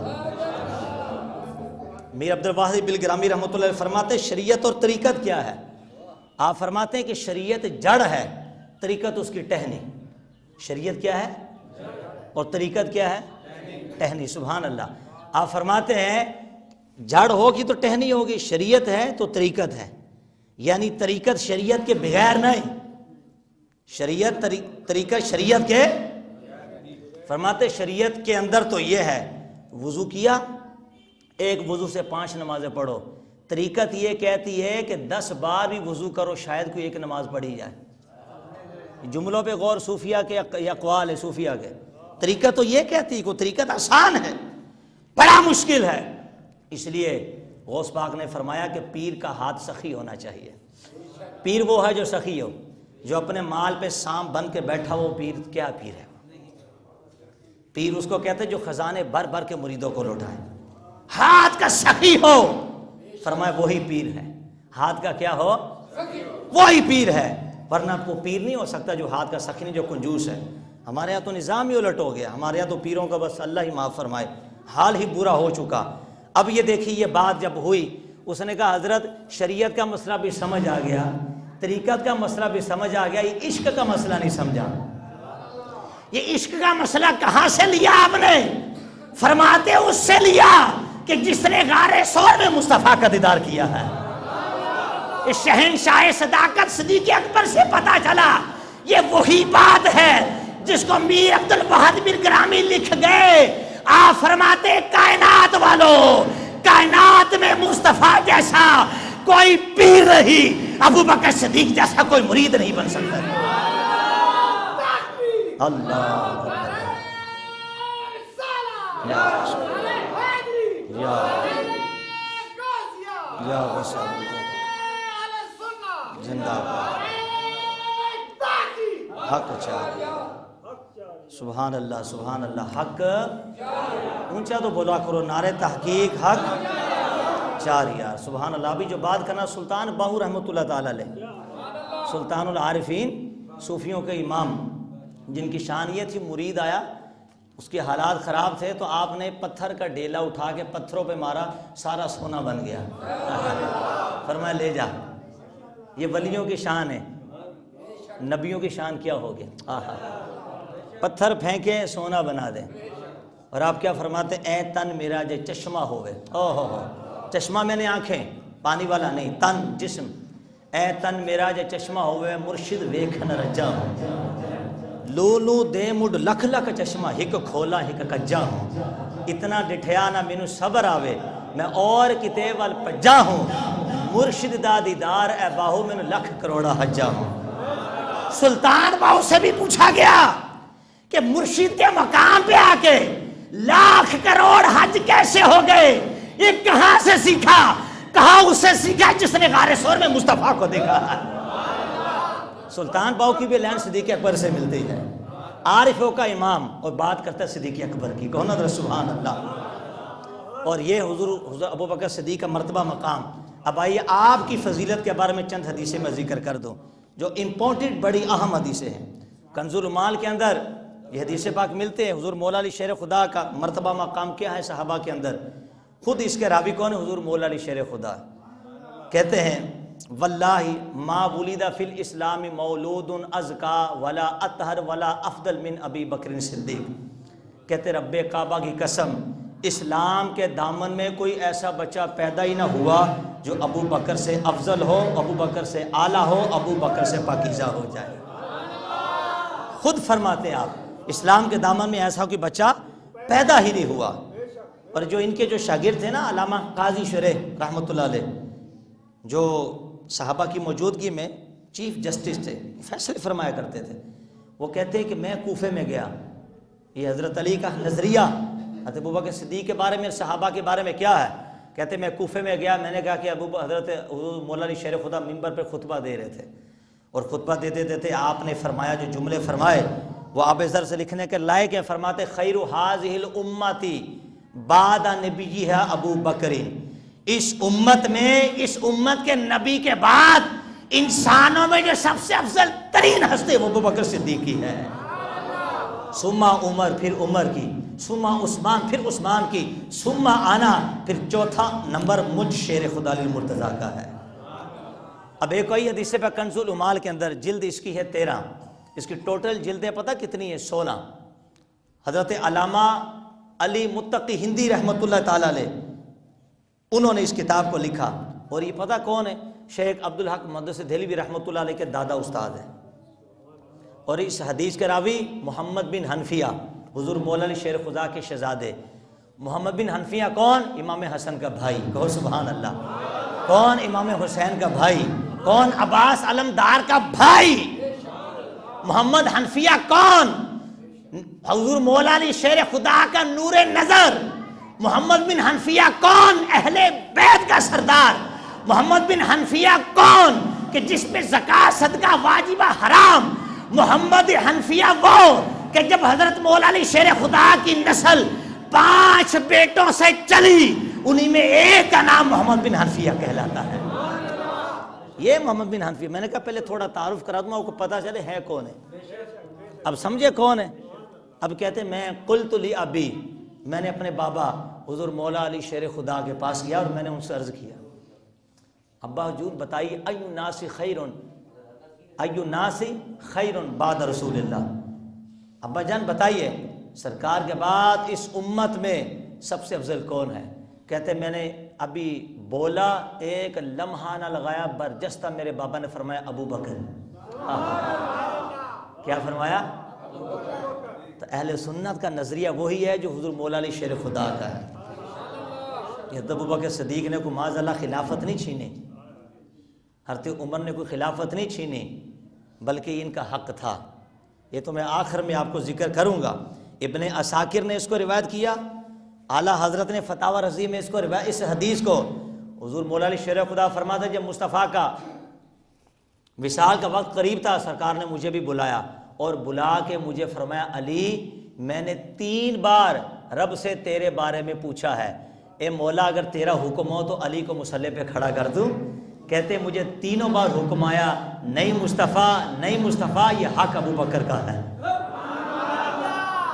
میر عبد الواحد بلگرامی رحمۃ اللہ فرماتے شریعت اور طریقت کیا ہے؟ آپ فرماتے ہیں کہ شریعت جڑ ہے، طریقت اس کی ٹہنی۔ شریعت کیا ہے اور طریقت کیا ہے؟ ٹہنی۔ سبحان اللہ۔ آپ فرماتے ہیں جڑ ہوگی تو ٹہنی ہوگی، شریعت ہے تو طریقت ہے، یعنی طریقت شریعت کے بغیر نہیں، شریعت طریقت شریعت کے، فرماتے شریعت کے اندر تو یہ ہے وضو کیا، ایک وضو سے 5 نمازیں پڑھو، طریقت یہ کہتی ہے کہ 10 بار بھی وضو کرو شاید کوئی ایک نماز پڑھی جائے۔ جملوں پہ غور، صوفیہ کے اقوال ہے صوفیہ کے۔ طریقت تو یہ کہتی ہے، کوئی طریقت آسان ہے، بڑا مشکل ہے۔ اس لیے غوث پاک نے فرمایا کہ پیر کا ہاتھ سخی ہونا چاہیے۔ پیر وہ ہے جو سخی ہو، جو اپنے مال پہ سام بن کے بیٹھا وہ پیر کیا پیر ہے؟ پیر اس کو کہتے جو خزانے بھر بھر کے مریدوں کو لوٹائے، ہاتھ کا سخی ہو، فرمایا وہی پیر ہے۔ ہاتھ کا کیا ہو؟ وہی پیر ہے، ورنہ وہ پیر نہیں ہو سکتا جو ہاتھ کا سخی نہیں، جو کنجوس ہے۔ ہمارے یہاں تو نظام ہی الٹ ہو گیا، ہمارے یہاں تو پیروں کا بس اللہ ہی معاف فرمائے، حال ہی برا ہو چکا۔ اب یہ دیکھیے یہ بات جب ہوئی، اس نے کہا حضرت شریعت کا مسئلہ بھی سمجھ آ گیا، طریقت کا مسئلہ بھی سمجھ آ گیا، یہ عشق کا مسئلہ نہیں سمجھا۔ یہ عشق کا مسئلہ کہاں سے لیا آپ نے؟ فرماتے اس سے لیا کہ جس نے غار ثور میں مصطفیٰ کا دیدار کیا ہے۔ اس شہنشاہ صداقت صدیق اکبر سے پتا چلا یہ وہی بات ہے جس کو میر عبد الواحد بلگرامی لکھ گئے۔ آپ فرماتے کائنات والو، کائنات میں مصطفیٰ جیسا کوئی پیر نہیں، ابو بکر صدیق جیسا کوئی مرید نہیں بن سکتا۔ اللہ یا زندہ حق چاہیے۔ سبحان اللہ سبحان اللہ، حق اونچا تو بولا کرو، نعرہ تحقیق حق جاریہ۔ سبحان اللہ۔ ابھی جو بات کرنا سلطان باہو رحمۃ اللہ تعالی علیہ، سلطان العارفین، صوفیوں کے امام، جن کی شان یہ تھی مرید آیا، اس کے حالات خراب تھے تو آپ نے پتھر کا ڈیلا اٹھا کے پتھروں پہ مارا، سارا سونا بن گیا۔ فرمایا لے جا۔ یہ ولیوں کی شان ہے، نبیوں کی شان کیا ہوگی؟ آہا، پتھر پھینکیں سونا بنا دیں۔ اور آپ کیا فرماتے ہیں؟ اے تن میرا جے چشمہ ہوئے، چشمہ میں نے آنکھیں، پانی والا نہیں، تن جسم، اے تن میرا جے چشمہ ہوئے مرشد ویکھن رجا ہوں، لولو دے مڈ لکھ لکھ چشمہ ہک کھولا ہک کجا ہوں، اتنا ڈٹھیا نہ مینوں صبر آوے میں اور کتے وال پجا ہوں، مرشد دا دیدار اے باہو مینوں لکھ کروڑا حجا ہوں۔ سلطان باہو سے بھی پوچھا گیا کہ مرشد کے مقام پہ آ کے لاکھ کروڑ حج کیسے ہو گئے، یہ کہاں سے سیکھا؟ کہا اسے سیکھا جس نے غار ثور میں مصطفیٰ کو دیکھا ہے۔ سلطان باؤ کی بھی لائن صدیق اکبر سے ملتی ہے، عارفوں کا امام، اور بات کرتا ہے صدیق اکبر کی، کہو نا سبحان اللہ۔ اور یہ حضور ابو بکر صدیق کا مرتبہ مقام۔ اب آئیے آپ کی فضیلت کے بارے میں چند حدیثیں میں ذکر کر دوں جو امپورٹنٹ بڑی اہم حدیثیں ہیں۔ کنز المال کے اندر یہ حدیث پاک ملتے ہیں، حضور مولا علی شیر خدا کا مرتبہ مقام کیا ہے صحابہ کے اندر، خود اس کے راوی کون ہے؟ حضور مولا علی شیر خدا کہتے ہیں واللہ ما ولد فی الاسلام مولود ازکا ولا اطہر ولا افضل من ابی بکر صدیق۔ کہتے رب کعبہ کی قسم، اسلام کے دامن میں کوئی ایسا بچہ پیدا ہی نہ ہوا جو ابو بکر سے افضل ہو، ابو بکر سے اعلیٰ ہو، ابو بکر سے پاکیزہ ہو جائے۔ خود فرماتے ہیں آپ، اسلام کے دامن میں ایسا کوئی بچہ پیدا ہی نہیں ہوا۔ اور جو ان کے جو شاگرد تھے نا علامہ قاضی شریح رحمۃ اللہ علیہ، جو صحابہ کی موجودگی میں چیف جسٹس تھے، فیصلے فرمایا کرتے تھے، وہ کہتے ہیں کہ میں کوفے میں گیا، یہ حضرت علی کا نظریہ حضرت ابوبکر صدیق کے بارے میں، صحابہ کے بارے میں کیا ہے، کہتے ہیں میں کوفے میں گیا، میں نے کہا کہ حضرت مولا علی شیر خدا منبر پہ خطبہ دے رہے تھے، اور خطبہ دیتے دیتے آپ نے فرمایا جو جملے فرمائے وہ آب ذر سے لکھنے کے لائق ہیں۔ فرماتے خیر ھذہ الامۃ بعد نبیھا ابو بکر، اس امت میں، اس امت کے نبی کے بعد انسانوں میں جو سب سے افضل ترین ہستی وہ ابو بکر صدیق کی ہے، ثم عمر، پھر عمر کی، ثم عثمان، پھر عثمان کی، ثم انا، پھر چوتھا نمبر مجھ شیر خدا علی المرتضیٰ کا ہے۔ اب ایک اور حدیث پہ کنز المال کے اندر جلد اس کی ہے 13، اس کی ٹوٹل جلدیں پتہ کتنی ہے؟ 16۔ حضرت علامہ علی متقی ہندی رحمۃ اللہ تعالی علیہ، انہوں نے اس کتاب کو لکھا، اور یہ پتہ کون ہے؟ شیخ عبدالحق محدث دہلوی رحمۃ اللہ علیہ کے دادا استاد ہیں، اور اس حدیث کے راوی محمد بن حنفیہ، حضور مولا علی شیر خدا کے شہزادے۔ محمد بن حنفیہ کون؟ امام حسن کا بھائی، کہو سبحان اللہ۔ کون؟ امام حسین کا بھائی۔ کون؟ عباس علمدار کا بھائی۔ محمد حنفیہ کون؟ حضور مولا علی شیر خدا کا نور نظر۔ محمد بن حنفیہ کون؟ اہل بیت کا سردار۔ محمد بن حنفیہ کون کہ جس پہ زکوٰۃ صدقہ واجبہ حرام؟ محمد حنفیہ وہ کہ جب حضرت مولا علی شیر خدا کی نسل 5 بیٹوں سے چلی، انہی میں ایک کا نام محمد بن حنفیہ کہلاتا ہے۔ یہ محمد بن حنفیہ، میں نے کہا پہلے تھوڑا تعارف کرا دوں آپ کو پتہ چلے ہے کون ہے۔ اب سمجھے کون ہے؟ اب کہتے میں قلت لی ابی، میں نے اپنے بابا حضور مولا علی شیر خدا کے پاس گیا اور میں نے ان سے عرض کیا ابا حضور بتائیے ای الناس خیر، ای الناس خیر بعد رسول اللہ، ابا جان بتائیے سرکار کے بعد اس امت میں سب سے افضل کون ہے؟ کہتے میں نے ابھی بولا، ایک لمحہ نہ لگایا، برجستہ میرے بابا نے فرمایا ابو بکر۔ کیا فرمایا؟ تو اہل سنت کا نظریہ وہی ہے جو حضور مولا علی شیر خدا کا ہے۔ یہ ابو بکر صدیق نے کوئی معاذ اللہ خلافت نہیں چھینی، حضرت عمر نے کوئی خلافت نہیں چھینی، بلکہ ان کا حق تھا۔ یہ تو میں آخر میں آپ کو ذکر کروں گا۔ ابن عساکر نے اس کو روایت کیا، اعلیٰ حضرت نے فتاوی رضی میں اس کو روایت، اس حدیث کو حضور مولا علی شیر خدا فرماتا ہے جب مصطفیٰ کا وصال کا وقت قریب تھا، سرکار نے مجھے بھی بلایا اور بلا کے مجھے فرمایا علی میں نے 3 بار رب سے تیرے بارے میں پوچھا ہے، اے مولا اگر تیرا حکم ہو تو علی کو مصلی پہ کھڑا کر دوں؟ کہتے مجھے 3 بار حکم آیا، نہیں مصطفیٰ نہیں مصطفیٰ، یہ حق ابو بکر کا ہے۔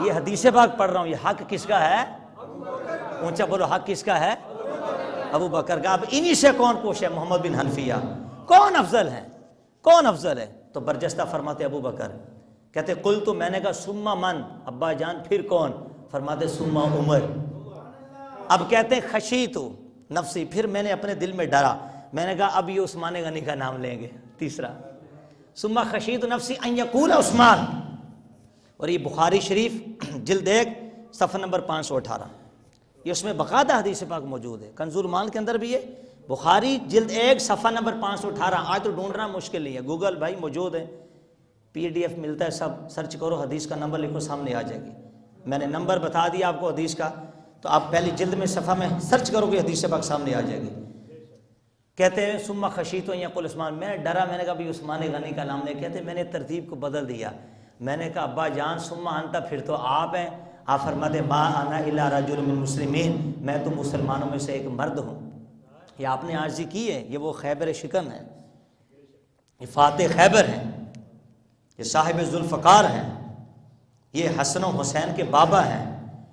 یہ حدیث پاک پڑھ رہا ہوں، یہ حق کس کا ہے؟ اونچا بولو، حق کس کا ہے؟ ابو بکر کا۔ اب انہی سے کون پوچھے؟ محمد بن حنفیہ۔ کون افضل ہے؟ کون افضل ہے؟ تو برجستہ فرماتے ابو بکر۔ کہتے قلت، میں نے کہا ثم من، ابا جان پھر کون؟ فرماتے ثم عمر۔ اب کہتے ہیں خشیت نفسی، پھر میں نے اپنے دل میں ڈرا، میں نے کہا اب یہ عثمان غنی کا نام لیں گے، تیسرا ثم خشیت نفسی ان یقول عثمان۔ اور یہ بخاری شریف جلد 1 صفحہ نمبر 518، یہ اس میں باقاعدہ حدیث پاک موجود ہے، کنز المال کے اندر بھی ہے، بخاری جلد 1 صفحہ نمبر 518۔ آج تو ڈھونڈنا مشکل نہیں ہے، گوگل بھائی موجود ہے، PDF ملتا ہے، سب سرچ کرو، حدیث کا نمبر لکھو، سامنے آ جائے گی۔ میں نے نمبر بتا دیا آپ کو حدیث کا، تو آپ پہلی جلد میں صفحہ میں سرچ کرو گے، حدیث پاک سامنے آ جائے گی۔ کہتے ہیں ثم خشیت ان یقول عثمان، میں نے ڈرا، میں نے کہا بھی عثمان غنی کا نام نہیں، کہتے میں نے ترتیب کو بدل دیا، میں نے کہا ابا جان ثم انت، پھر تو آپ ہیں، آپ فرماتے ما انا الا رجل من المسلمین، میں تو مسلمانوں میں سے ایک مرد ہوں۔ یہ آپ نے عاجزی کی ہے، یہ وہ خیبر شکم ہے، یہ فاتح خیبر ہیں، یہ صاحب ذوالفقار ہیں، یہ حسن و حسین کے بابا ہیں،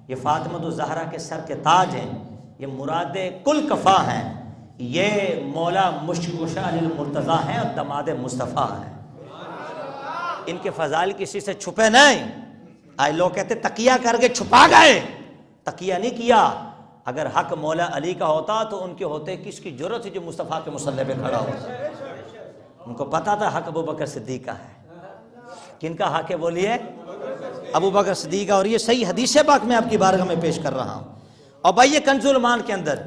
یہ فاطمہ الزہرا کے سر کے تاج ہیں، یہ مراد کل کفا ہیں، یہ مولا مشکشا علی المرتضیٰ ہیں اور دماد مصطفیٰ ہیں۔ ان کے فضائل کسی سے چھپے نہیں۔ آج لوگ کہتے تقیہ کر کے چھپا گئے، تقیہ نہیں کیا۔ اگر حق مولا علی کا ہوتا تو ان کے ہوتے کس کی ضرورت تھی جو مصطفیٰ کے مصلی پہ کھڑا ہوتا؟ ان کو پتا تھا حق ابو بکر صدیق کا ہے۔ کن کا حق ہے بولیے؟ ابو بکر صدیق کا۔ اور یہ صحیح حدیث پاک میں آپ کی بارگاہ میں پیش کر رہا ہوں۔ اور بھائی یہ کنز الایمان کے اندر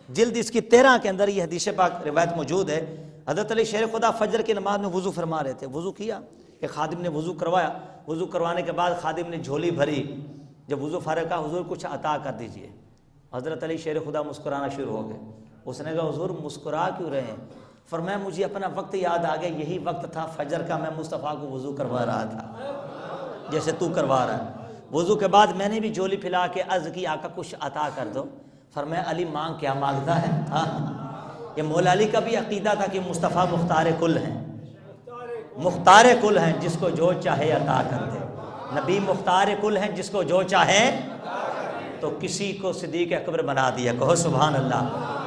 جلد اس کی 13 کے اندر یہ حدیث پاک روایت موجود ہے۔ حضرت علی شیر خدا فجر کی نماز میں وضو فرما رہے تھے، وضو کیا، ایک خادم نے وضو کروایا، وضو کروانے کے بعد خادم نے جھولی بھری، جب وضو فارغ کہا حضور کچھ عطا کر دیجئے۔ حضرت علی شیر خدا مسکرانا شروع ہو گئے۔ اس نے کہا حضور مسکرا کیوں رہے ہیں؟ فرمایا مجھے اپنا وقت یاد آ گیا، یہی وقت تھا فجر کا، میں مصطفیٰ کو وضو کروا رہا تھا جیسے تو کروا رہا ہے۔ وضو کے بعد میں نے بھی جھولی پھیلا کے عرض کی آقا کچھ عطا کر دو۔ فرمایا علی مانگ کیا مانگتا ہے؟ یہ مولا علی کا بھی عقیدہ تھا کہ مصطفیٰ مختار کل ہیں، مختار کل ہیں، جس کو جو چاہے عطا کر دے۔ نبی مختار کل ہیں، جس کو جو چاہے۔ تو کسی کو صدیق اکبر بنا دیا، کہو سبحان اللہ،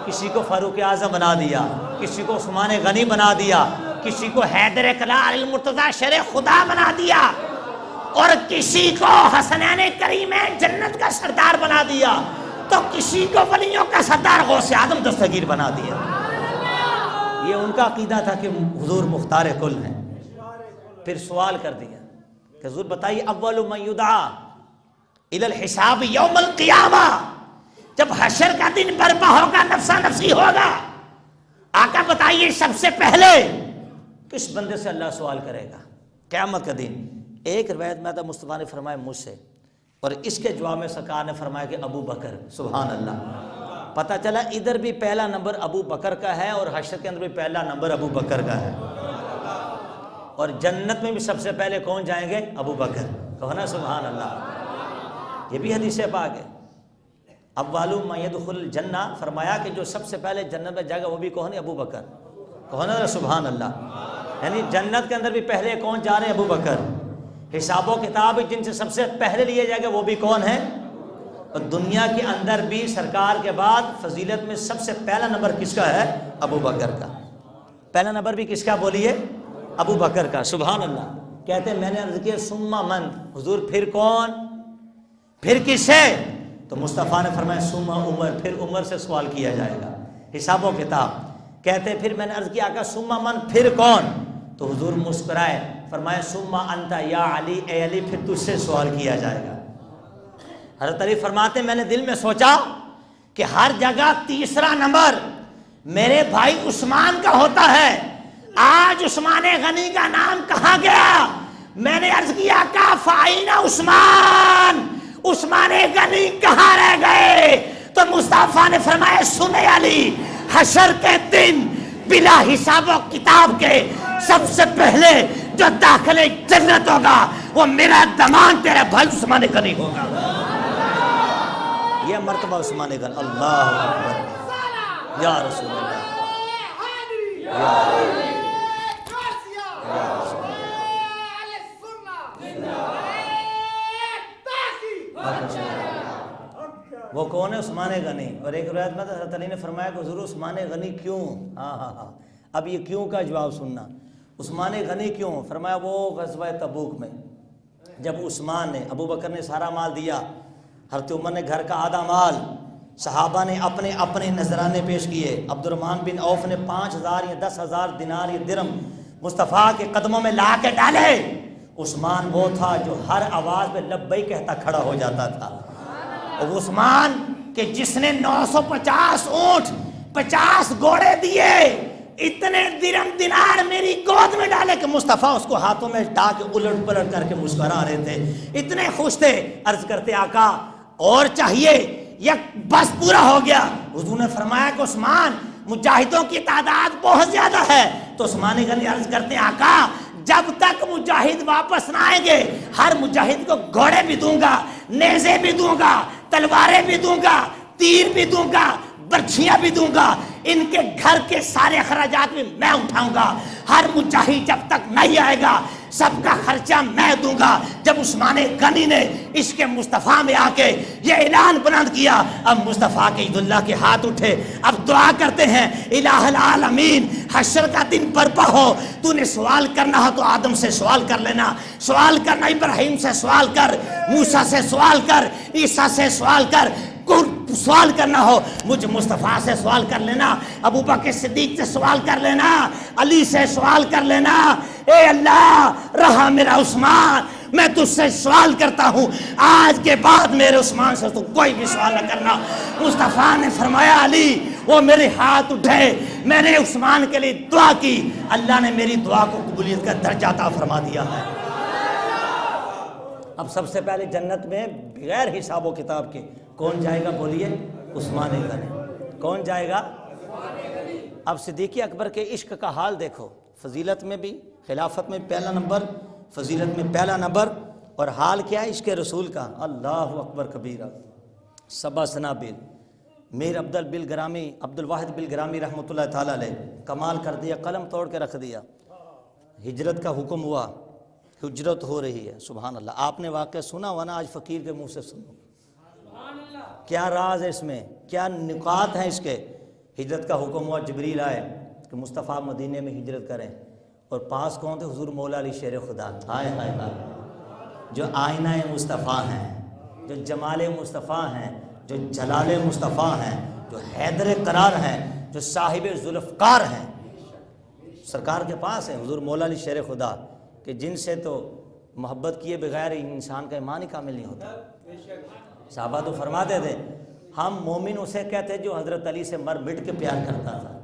کسی کو فاروق اعظم بنا دیا، کسی کو عثمان غنی بنا دیا، کسی کو حیدر کلال المرتضیٰ شیر خدا بنا دیا، اور کسی کو حسنین کریمین جنت کا سردار بنا دیا، تو کسی کو ولیوں کا سردار غوث اعظم دستگیر بنا دیا۔ یہ ان کا عقیدہ تھا کہ حضور مختار کل ہیں۔ پھر سوال کر دیا کہ حضور بتائیے اول من یدعا الی الحساب یوم القیامہ، جب حشر کا دن برپا ہوگا، نفسا نفسی ہوگا، آقا بتائیے سب سے پہلے کس بندے سے اللہ سوال کرے گا قیامت کا دن؟ ایک روایت میں تھا مصطفیٰ نے فرمایا مجھ سے، اور اس کے جواب میں سرکار نے فرمایا کہ ابو بکر۔ سبحان اللہ، پتہ چلا ادھر بھی پہلا نمبر ابو بکر کا ہے اور حشر کے اندر بھی پہلا نمبر ابو بکر کا ہے، اور جنت میں بھی سب سے پہلے کون جائیں گے؟ ابو بکر۔ کہو نا سبحان اللہ، یہ بھی حدیث پاک ہے۔ اول من يدخل الجنہ، فرمایا کہ جو سب سے پہلے جنت میں جائے گا وہ بھی کون ہے؟ ابو بکر۔ کہو نا سبحان اللہ، یعنی جنت کے اندر بھی پہلے کون جا رہے ہیں؟ ابو بکر۔ حساب و کتاب جن سے سب سے پہلے لیے جائے گا وہ بھی کون ہے؟ اور دنیا کے اندر بھی سرکار کے بعد فضیلت میں سب سے پہلا نمبر کس کا ہے؟ ابو بکر کا۔ پہلا نمبر بھی کس کا بولیے؟ ابو بکر کا۔ سبحان اللہ۔ کہتے ہیں میں نے عرض کیا ثم من، حضور پھر کون، پھر کس سے؟ تو مصطفیٰ نے فرمایا ثم عمر، پھر عمر سے سوال کیا جائے گا حساب و کتاب۔ کہتے ہیں پھر میں نے عرض کیا کہ ثم من، پھر کون؟ تو حضور مسکرائے، فرمایا ثم انت یا علی، اے علی پھر تجھ سے سوال کیا جائے گا۔ حضرت علی فرماتے ہیں میں نے دل میں سوچا کہ ہر جگہ تیسرا نمبر میرے بھائی عثمان کا ہوتا ہے، آج عثمان غنی کا نام کہاں گیا؟ میں نے عرض کیا کہ فائن عثمان، عثمان غنی کہاں رہ گئے؟ تو مصطفیٰ نے فرمایا سنے علی، حشر کے دن بلا حساب و کتاب کے سب سے پہلے جو داخل جنت ہوگا وہ میرا دمان تیرے بھائی عثمان غنی ہوگا۔ یہ مرتبہ عثمان غنی۔ اللہ اکبر یا رسول اللہ، وہ کون ہے؟ عثمان غنی۔ اور ایک روایت میں حضرت علی نے فرمایا کہ حضور عثمان غنی کیوں؟ ہاں اب یہ کیوں کا جواب سننا۔ عثمان غنی کیوں؟ فرمایا وہ غزوہ تبوک میں جب عثمان نے، ابو بکر نے سارا مال دیا، حضرت عمر نے گھر کا آدھا مال، صحابہ نے اپنے اپنے نذرانے پیش کیے، عبد الرحمن بن عوف نے 5000 یا 10,000 دینار یا درہم مصطفیٰ کے قدموں میں لا کے ڈالے۔ عثمان وہ تھا جو ہر آواز میں لبیک کہتا کھڑا ہو جاتا تھا۔ اور عثمان کہ جس نے 950 اونٹ 50 گھوڑے دیے، اتنے درہم دینار میری گود میں ڈالے کہ مصطفیٰ اس کو ہاتھوں میں ڈال کے الٹ پلٹ کر کے مسکرا رہے تھے، اتنے خوش تھے۔ عرض کرتے آقا اور چاہیے یا بس پورا ہو گیا؟ حضور نے فرمایا کہ عثمان مجاہدوں کی تعداد بہت زیادہ ہے. تو عثمان غنی عرض کرتے ہیں آقا جب تک مجاہد واپس نہ آئیں گے ہر مجاہد کو گھوڑے بھی دوں گا, نیزے بھی دوں گا, تلواریں بھی دوں گا, تیر بھی دوں گا, برچھیاں بھی دوں گا, ان کے گھر کے سارے اخراجات بھی میں اٹھاؤں گا. ہر مجاہد جب تک نہیں آئے گا سب کا خرچہ میں دوں گا. جب عثمان غنی نے عشق مصطفیٰ میں آ کے یہ اعلان بلند کیا, اب مصطفیٰ کے عید اللہ کے ہاتھ اٹھے, اب دعا کرتے ہیں الہ العالمین حشر کا دن برپا ہو, تو نے سوال کرنا ہو تو آدم سے سوال کر لینا, سوال کرنا ابراہیم سے سوال کر, موسیٰ سے سوال کر, عیسیٰ سے سوال کر, سوال کرنا ہو مجھ مصطفیٰ سے سوال کر لینا, ابو بکر صدیق سے سوال کر لینا, علی سے سوال کر لینا. اے اللہ رہا میرا عثمان, میں تجھ سے سوال کرتا ہوں آج کے بعد میرے عثمان سے تو کوئی بھی سوال نہ کرنا. مصطفیٰ نے فرمایا علی وہ میرے ہاتھ اٹھے, میں نے عثمان کے لیے دعا کی, اللہ نے میری دعا کو قبولیت کا درجہ عطا فرما دیا ہے. اب سب سے پہلے جنت میں بغیر حساب و کتاب کے کون جائے گا بولیے؟ عثمان غنی. کون جائے گا؟ اب صدیق اکبر کے عشق کا حال دیکھو, فضیلت میں بھی, خلافت میں پہلا نمبر, فضیلت میں پہلا نمبر, اور حال کیا ہے عشق رسول کا؟ اللہ اکبر کبیرہ. سبا سنابل میر عبد الواحد بالگرامی رحمۃ اللہ تعالیٰ علیہ کمال کر دیا, قلم توڑ کے رکھ دیا. ہجرت کا حکم ہوا, ہجرت ہو رہی ہے, سبحان اللہ. آپ نے واقعہ سنا ہوا نا, آج فقیر کے منہ سے سنو. کیا راز ہے اس میں, کیا نکات ہیں اس کے؟ ہجرت کا حکم ہوا, جبریل آئے کہ مصطفیٰ مدینے میں ہجرت کریں, اور پاس کون تھے؟ حضور مولا علی شیر خدا. ہائے ہائے ہائے, جو آئینہ مصطفیٰ ہیں, جو جمال مصطفیٰ ہیں, جو جلال مصطفیٰ ہیں, جو حیدر قرار ہیں, جو صاحب ذوالفقار ہیں, سرکار کے پاس ہیں حضور مولا علی شیر خدا, کہ جن سے تو محبت کیے بغیر انسان کا ایمان ہی کامل نہیں ہوتا. صحابہ تو فرماتے تھے ہم مومن اسے کہتے جو حضرت علی سے مر مٹ کے پیار کرتا تھا,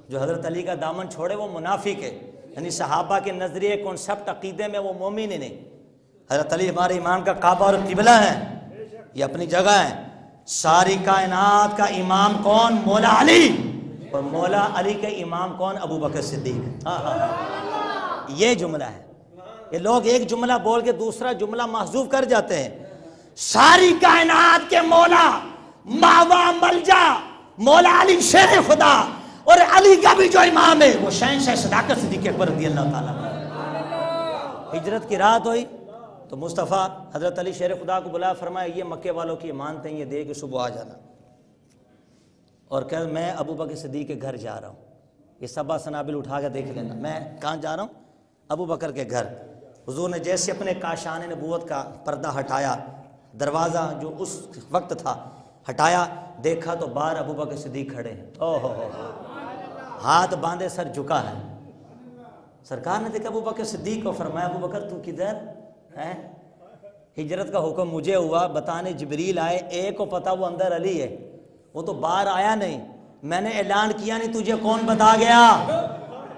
جو حضرت علی کا دامن چھوڑے وہ منافق ہے. یعنی صحابہ کے نظریے کنسپٹ عقیدے میں وہ مومن ہی نہیں. حضرت علی ہمارے ایمان کا کعبہ اور قبلہ ہے, یہ اپنی جگہ ہے. ساری کائنات کا امام کون؟ مولا علی. اور مولا علی کے امام کون؟ ابو بکر صدیق. یہ جملہ ہے. یہ لوگ ایک جملہ بول کے دوسرا جملہ محذوف کر جاتے ہیں. ساری کائنات کے مولا, ماوا ملجا, مولا علی شیر خدا, اور علی کا بھی جو امام ہے وہ شہنشاہ صداقت صدیق اکبر رضی اللہ تعالیٰ. ہجرت کی رات ہوئی تو مصطفیٰ حضرت علی شیر خدا کو بلایا, فرمایا یہ مکے والوں کی امانت ہیں, یہ دے کہ صبح آ جانا, اور کہ میں ابو بکر صدیق کے گھر جا رہا ہوں. یہ سبا سنابل اٹھا کے دیکھ لینا, میں کہاں جا رہا ہوں؟ ابو بکر کے گھر. حضور نے جیسے اپنے کاشان نبوت کا پردہ ہٹایا, دروازہ جو اس وقت تھا ہٹایا, دیکھا تو باہر ابو بکر صدیق کھڑے ہیں. او ہو, ہاتھ باندھے سر جھکا ہے. سرکار نے دیکھا ابو بکر صدیق کو, فرمایا ابو بکر تو کدھر ہے؟ ہجرت کا حکم مجھے ہوا, بتانے جبریل آئے, ایک کو پتا وہ اندر علی ہے, وہ تو باہر آیا نہیں, میں نے اعلان کیا نہیں, تجھے کون بتا گیا؟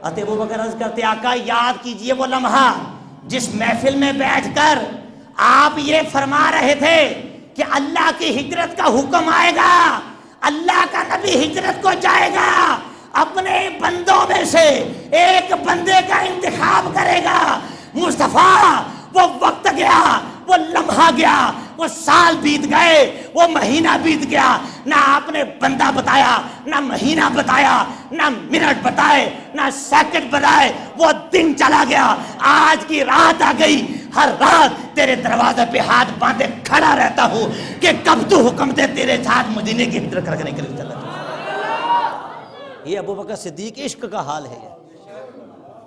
ابو بکر عرض کرتے آقا یاد کیجئے وہ لمحہ جس محفل میں بیٹھ کر آپ یہ فرما رہے تھے کہ اللہ کی ہجرت کا حکم آئے گا, اللہ کا نبی ہجرت کو جائے گا, اپنے بندوں میں سے ایک بندے کا انتخاب کرے گا. مصطفیٰ وہ وقت گیا, وہ لمحہ گیا, وہ سال بیت گئے, وہ مہینہ بیت گیا, نہ آپ نے بندہ بتایا, نہ مہینہ بتایا, نہ منٹ بتائے, نہ سیکنڈ بتائے, وہ دن چلا گیا, آج کی رات آ گئی. ہر رات تیرے دروازے پہ ہاتھ باندھے کھڑا رہتا ہوں کہ کب تو حکم دے تیرے ساتھ مدینے کی ہجرت کرنے کے لیے چلا جاؤں. یہ ابو بکر صدیق عشق کا حال ہے,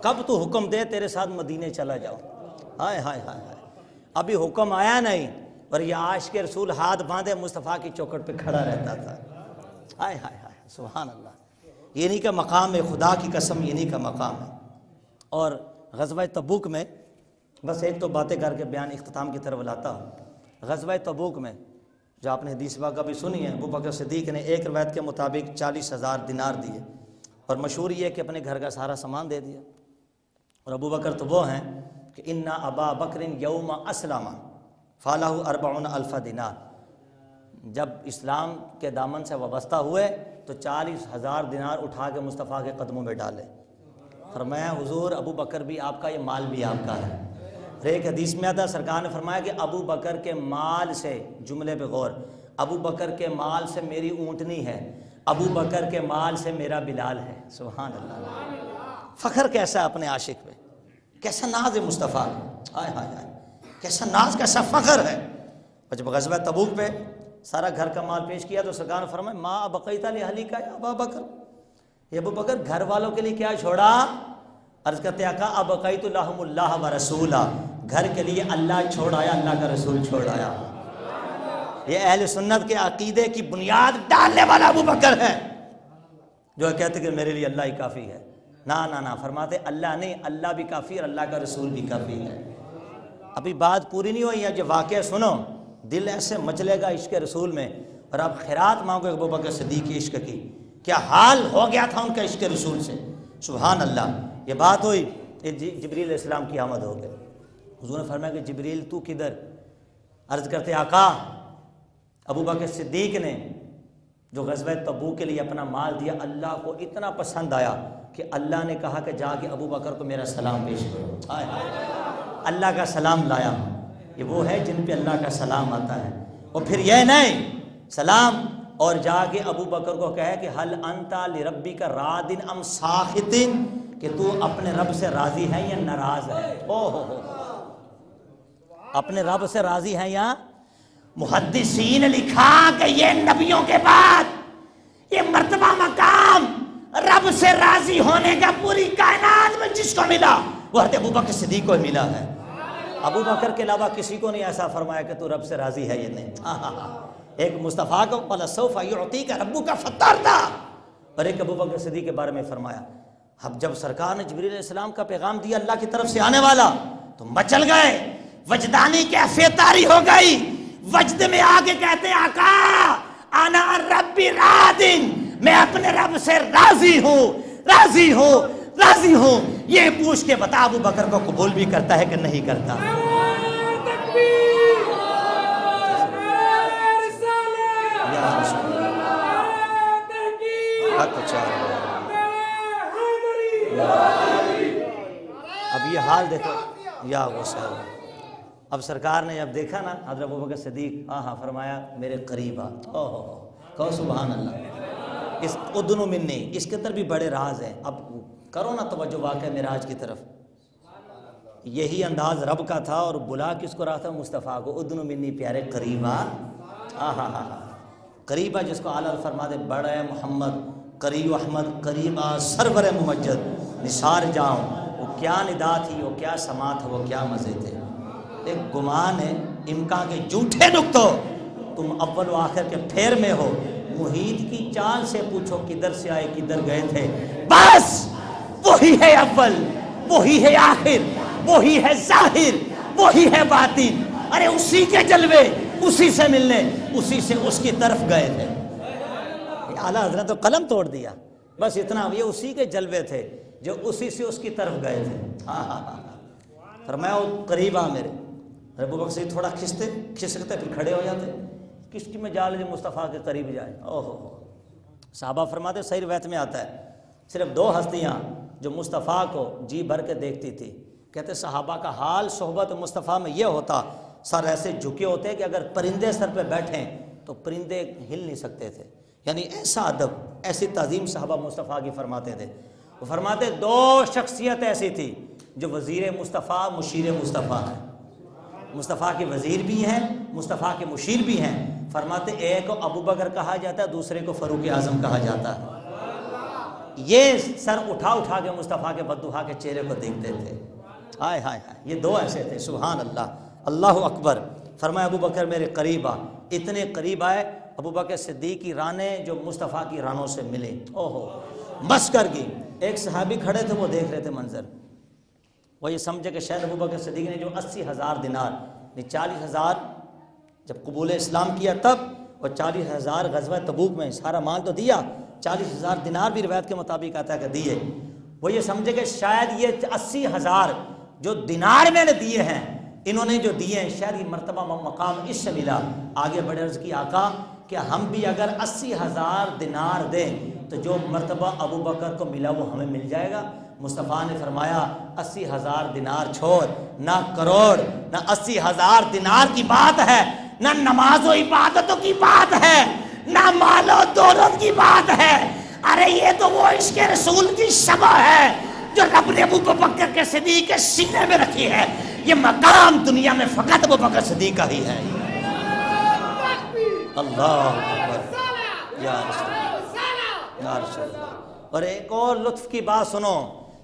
کب تو حکم دے تیرے ساتھ مدینے چلا جاؤ. ہائے ہائے ہائے ہائے, ابھی حکم آیا نہیں اور یہ عاشق رسول ہاتھ باندھے مصطفیٰ کی چوکھٹ پہ کھڑا رہتا تھا. ہائے ہائے ہائے, سبحان اللہ. یہ نہیں کا مقام ہے, خدا کی قسم یہ نہیں کا مقام ہے. اور غزوہ تبوک میں بس ایک تو باتیں کر کے بیان اختتام کی طرف لاتا ہوں. غزوہ تبوک میں جو آپ نے حدیث پاک کبھی سنی ہے, ابو بکر صدیق نے ایک روایت کے مطابق 40,000 دینار دیے, اور مشہور یہ کہ اپنے گھر کا سارا سامان دے دیا. اور ابو بکر تو وہ ہیں کہ ان ابا بکر یوم اسلم فالہ 40,000 دینار, جب اسلام کے دامن سے وابستہ ہوئے تو 40,000 دینار اٹھا کے مصطفیٰ کے قدموں میں ڈالے. فرمایا حضور ابو بکر بھی آپ کا، یہ مال بھی آپ کا ہے. اور ایک حدیث میں آتا سرکار نے فرمایا کہ ابو بکر کے مال سے، جملے پہ غور، ابو بکر کے مال سے میری اونٹنی ہے، ابو بکر کے مال سے میرا بلال ہے. سبحان اللہ. فخر کیسا اپنے عاشق پہ، کیسا ناز ہے مصطفیٰ کا، ہائے ہائے ہائے، کیسا ناز، کیسا فخر ہے. اور جب غزوہ تبوک پہ سارا گھر کا مال پیش کیا تو سرکار نے فرمایا ما بقیت لأہلک یا ابا بکر، یہ ابو بکر گھر والوں کے لیے کیا چھوڑا؟ عرض کرتے آقا ابقیت لہم اللہ ورسولہ، گھر کے لیے اللہ چھوڑ آیا، اللہ کا رسول چھوڑ آیا. یہ اہل سنت کے عقیدے کی بنیاد ڈالنے والا ابو بکر ہے، جو کہتے کہ میرے لیے اللہ ہی کافی ہے. نہ فرماتے اللہ نہیں، اللہ بھی کافی اور اللہ کا رسول بھی کافی ہے. ابھی بات پوری نہیں ہوئی ہے، جو واقعہ سنو دل ایسے مچلے گا عشق رسول میں. اور آپ خیرات مانگو ابو بکر صدیق کی عشق کی، کیا حال ہو گیا تھا ان کا عشق رسول سے. سبحان اللہ. یہ بات ہوئی، جبریل علیہ السلام کی آمد ہو گئی. حضور نے فرمایا کہ جبریل تو کدھر؟ عرض کرتے آقا ابو بکر صدیق نے جو غزوہ تبوک کے لیے اپنا مال دیا، اللہ کو اتنا پسند آیا کہ اللہ نے کہا کہ جا کے ابو بکر کو میرا سلام پیش کرو. ہائے ہائے، اللہ کا سلام لایا. یہ وہ ہے جن پہ اللہ کا سلام آتا ہے. اور پھر یہ نہیں سلام، اور جا کے ابو بکر کو کہے کہ حل انت لربک راض ام ساخط، کہ تو اپنے رب سے راضی ہے یا ناراض ہے. ہو اپنے رب سے راضی ہے یا؟ محدثین نے لکھا کہ یہ نبیوں کے بعد یہ مرتبہ مقام رب سے راضی ہونے کا پوری کائنات میں جس کو ملا وہ حضرت ابو بکر صدیق کو ملا ہے. ابو بکر کے علاوہ کسی کو نہیں ایسا فرمایا کہ تو رب سے راضی ہے یا نہیں. ایک مصطفیٰ کو قال سوف یعطیک ربک فترضی، اور ایک ابو بکر صدیق کے بارے میں فرمایا. اب جب سرکار نے جبریل علیہ السلام کا پیغام دیا اللہ کی طرف سے آنے والا تو مچل گئے، وجدانی کیفیت طاری ہو گئی. وجد میں آگے کہتے ہیں آقا انا ربی راض، میں اپنے رب سے راضی ہوں، راضی ہوں، راضی ہوں. یہ پوچھ کے بتا ابو بکر کو قبول بھی کرتا ہے کہ نہیں کرتا؟ اب یہ حال دیکھو یا غصہ. اب سرکار نے جب دیکھا نا حضرت ابو بکر صدیق، فرمایا میرے قریب آ. کہو سبحان اللہ. اس ادنو منی، اس کے اندر بھی بڑے راز ہیں. اب کرو نا توجہ واقعہ معراج کی طرف. یہی انداز رب کا تھا اور بلا کس کو رہا تھا؟ مصطفیٰ کو. ادنو منی پیارے قریب آ. قریب آ جس کو اعلیٰ فرما دے بڑے محمد قریب احمد قریب آ سرور ممجد نثار جاؤں. وہ کیا ندا تھی، وہ کیا سما تھا، وہ کیا مزے تھے. ایک گمان ہے امکان کے جھوٹے نکتو، تم اول و آخر کے پھیر میں ہو. محیط کی چال سے پوچھو کدھر سے آئے کدھر گئے تھے. بس وہی ہے اول، وہی ہے آخر، وہی ہے ظاہر، وہی ہے باطن. ارے اسی کے جلوے، اسی سے ملنے، اسی سے اس کی طرف گئے تھے. اعلیٰ حضرت تو قلم توڑ دیا. بس اتنا، یہ اسی کے جلوے تھے جو اسی سے اس کی طرف گئے تھے. فرمایا وہ قریب آ میرے. ابو بکر صدیق تھوڑا کھسکتے پھر کھڑے ہو جاتے. کس کی مجال جو مصطفیٰ کے قریب جائے. صحابہ فرماتے صحیح روایت میں آتا ہے صرف 2 ہستیاں جو مصطفیٰ کو جی بھر کے دیکھتی تھی. کہتے صحابہ کا حال صحبت مصطفیٰ میں یہ ہوتا، سر ایسے جھکے ہوتے کہ اگر پرندے سر پہ بیٹھیں تو پرندے ہل نہیں سکتے تھے. یعنی ایسا ادب، ایسی تعظیم صحابہ مصطفیٰ کی فرماتے تھے. وہ فرماتے 2 شخصیت ایسی تھی جو وزیر مصطفیٰ مشیر مصطفیٰ ہیں. مصطفیٰ کے وزیر بھی ہیں، مصطفیٰ کے مشیر بھی ہیں. فرماتے ایک کو ابو بکر کہا جاتا ہے، دوسرے کو فاروق اعظم کہا جاتا ہے. یہ سر اٹھا اٹھا کے مصطفیٰ کے بدوحا کے چہرے کو دیکھتے تھے. ہائے ہائے ہائے، یہ 2 ایسے تھے. سبحان اللہ، اللہ اکبر. فرمایا ابو بکر میرے قریب آ. اتنے قریب آئے ابو بکر صدیق کی رانیں جو مصطفیٰ کی رانوں سے ملے. مس کر گئی. ایک صحابی کھڑے تھے، وہ دیکھ رہے تھے منظر. وہ یہ سمجھے کہ شاید ابو بکر صدیق نے جو 80,000 دینار 40,000 جب قبول اسلام کیا تب، اور 40,000 غزوہ تبوک میں سارا مال تو دیا، 40,000 دینار بھی روایت کے مطابق آتا ہے کہ دیے. وہ یہ سمجھے کہ شاید یہ 80,000 جو دینار میں نے دیے ہیں، انہوں نے جو دیے ہیں شاید یہ مرتبہ مقام اس سے ملا. آگے بڑے عرض کی آقا کہ ہم بھی اگر 80,000 دینار دیں تو جو مرتبہ ابو بکر کو ملا وہ ہمیں مل جائے گا؟ مصطفیٰ نے فرمایا 80,000 دینار چھوڑ، نہ کروڑ نہ 80,000 دینار کی بات ہے، نہ نماز و عبادتوں کی بات ہے، نہ مال و دولت کی بات ہے، ارے یہ تو وہ عشق رسول کی شمع ہے جو رب نے ابو بکر کے صدیق کے سینے میں رکھی ہے۔ یہ مقام دنیا میں فقط ابو بکر صدیق کا ہی ہے۔ اللہ اکبر یا رسول اللہ، یا رسول اللہ۔ اور ایک اور لطف کی بات سنو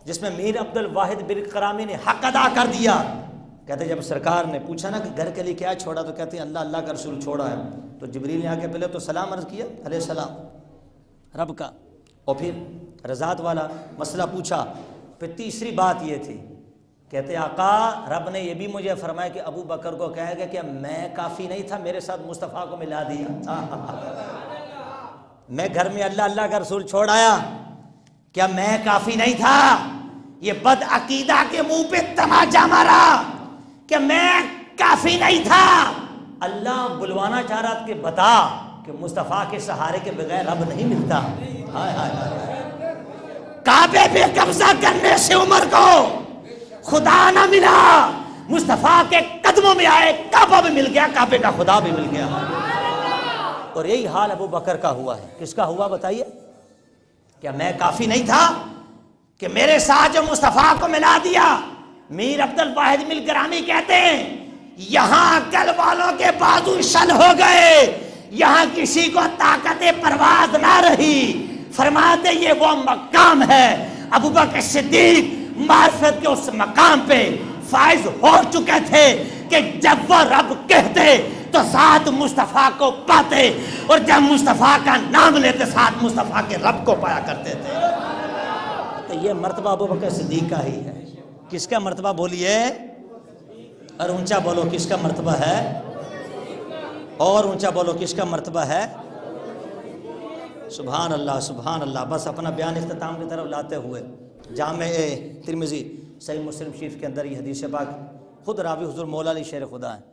جس میں میر عبد الواحد برقرامی نے حق ادا کر دیا۔ کہتے جب سرکار نے پوچھا نا کہ گھر کے لیے کیا چھوڑا، تو کہتے ہیں اللہ اللہ کا رسول چھوڑا ہے۔ تو جبریل نے آ کے پہلے تو سلام عرض کیا علیہ السلام رب کا، اور پھر رضاعت والا مسئلہ پوچھا۔ پھر تیسری بات یہ تھی، کہتے آقا رب نے یہ بھی مجھے فرمایا کہ ابو بکر کو کہے گا کہ میں کافی نہیں تھا، میرے ساتھ مصطفیٰ کو ملا دیا۔ میں گھر میں اللہ اللہ کا رسول چھوڑ آیا، کیا میں کافی نہیں تھا؟ یہ بد عقیدہ کے منہ پہ تماچا مارا کہ میں کافی نہیں تھا۔ اللہ بلوانا چاہ رہا کہ بتا کہ مصطفیٰ کے سہارے کے بغیر رب نہیں ملتا۔ ہائے ہائے ہائے، کعبے پہ قبضہ کرنے سے عمر کو خدا نہ ملا، مصطفیٰ کے قدموں میں آئے کعبہ بھی مل گیا، کعبے کا خدا بھی مل گیا۔ اور یہی حال ابو بکر کا ہوا ہے۔ کس کا ہوا بتائیے؟ کیا میں کافی نہیں تھا کہ میرے ساتھ جو مصطفیٰ کو ملا دیا؟ میر عبد الواحد برقرامی کہتے ہیں یہاں عقل والوں کے بازو شل ہو گئے، یہاں کسی کو طاقت پرواز نہ رہی۔ فرماتے یہ وہ مقام ہے، ابو بکر صدیق معرفت کے اس مقام پہ فائز ہو چکے تھے کہ جب وہ رب کہتے تو ساتھ مصطفیٰ کو پاتے، اور جب مصطفیٰ کا نام لیتے ساتھ مصطفیٰ کے رب کو پایا کرتے تھے۔ تو یہ مرتبہ ابو بکر صدیق کا ہی ہے۔ کس کا مرتبہ بولیے، اور اونچا بولو کس کا مرتبہ ہے، اور اونچا بولو کس کا مرتبہ ہے؟ سبحان اللہ سبحان اللہ۔ بس اپنا بیان اختتام کی طرف لاتے ہوئے جامع ترمذی صحیح مسلم شریف کے اندر یہ حدیث پاک، خود راوی حضور مولا علی شیر خدا ہیں،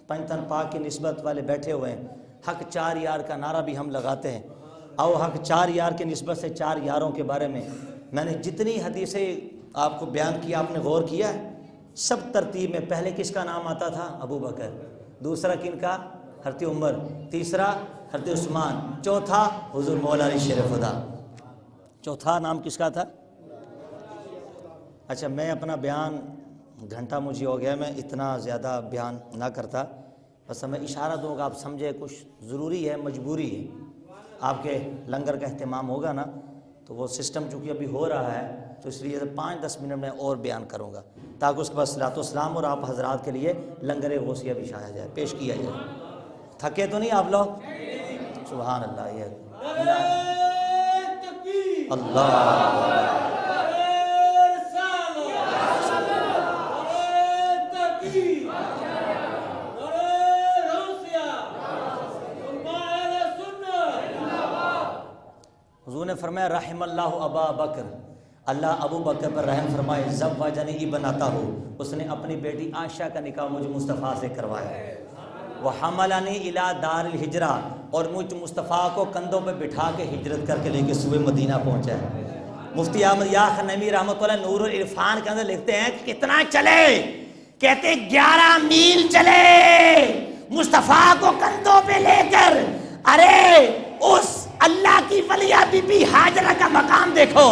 پنجتن پاک کی نسبت والے بیٹھے ہوئے ہیں۔ حق چار یار کا نعرہ بھی ہم لگاتے ہیں، او حق چار یار کی نسبت سے چار یاروں کے بارے میں نے جتنی حدیثیں آپ کو بیان کیا، آپ نے غور کیا ہے؟ سب ترتیب میں پہلے کس کا نام آتا تھا؟ ابو بکر، دوسرا کن کا؟ حضرت عمر، تیسرا حضرت عثمان، چوتھا حضور مولا علی شیر خدا۔ چوتھا نام کس کا تھا؟ اچھا میں اپنا بیان، گھنٹہ مجھے ہو گیا، میں اتنا زیادہ بیان نہ کرتا، بس میں اشارہ دوں گا آپ سمجھے، کچھ ضروری ہے، مجبوری ہے۔ آپ کے لنگر کا اہتمام ہوگا نا، تو وہ سسٹم چونکہ ابھی ہو رہا ہے، تو اس لیے 5-10 منٹ میں اور بیان کروں گا تاکہ اس کے بعد صلاۃ والسلام اور آپ حضرات کے لیے لنگر غوثیہ بھی شایا جائے، پیش کیا جائے۔ تھکے تو نہیں آپ لوگ؟ سبحان اللہ۔ یہ اللہ حضور نے فرمایا رحم اللہ ابا بکر، اللہ ابو بکر پر رحم فرمائے، زوجنی ابن ہو، اس نے اپنی بیٹی عائشہ کا نکاح مجھ مصطفیٰ سے کروایا، وحملنی الی دار الہجرہ، اور مجھ مصطفیٰ کو کندھوں پہ بٹھا کے ہجرت کر کے لے کے صوبہ مدینہ پہنچا ہے۔ مفتی احمد یاح نعیمی رحمۃ اللہ نور العرفان کے اندر لکھتے ہیں کہ کتنا چلے، کہتے 11 میل چلے مصطفیٰ کو کندھوں پہ لے کر۔ ارے اس اللہ کی ولیہ بی بی ہاجرہ کا مقام دیکھو،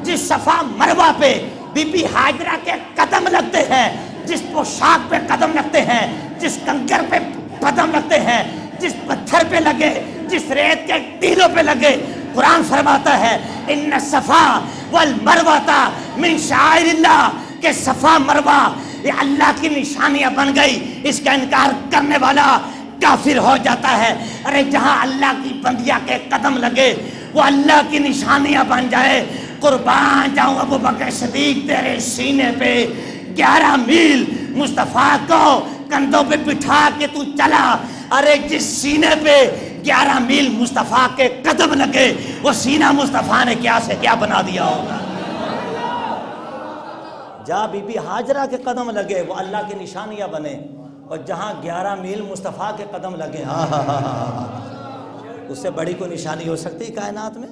جس صفا مروہ پہ بی بی ہاجرہ کے قدم لگتے ہیں، جس پوشاک پہ قدم لگتے ہیں، جس کنکر پہ قدم لگتے ہیں، جس پتھر پہ لگے، جس ریت کے ٹیلوں پہ لگے، قرآن فرماتا ہے ان الصفا والمروہ من شعائر اللہ، کہ صفا مروہ یہ اللہ کی نشانیاں بن گئی، اس کا انکار کرنے والا کافر ہو جاتا ہے۔ ارے جہاں اللہ کی بندیاں کے قدم لگے وہ اللہ کی نشانیاں بن جائے، قربان جاؤں ابو بکر صدیق تیرے سینے پہ 11 میل مصطفیٰ کو کندھوں پہ بٹھا کے تو چلا۔ ارے جس سینے پہ 11 میل مصطفیٰ کے قدم لگے، وہ سینہ مصطفیٰ نے کیا سے کیا بنا دیا ہوگا۔ جہاں بی بی ہاجرہ کے قدم لگے وہ اللہ کی نشانیاں بنے، اور جہاں 11 میل مصطفیٰ کے قدم لگے، اس سے بڑی کوئی نشانی ہو سکتی کائنات میں؟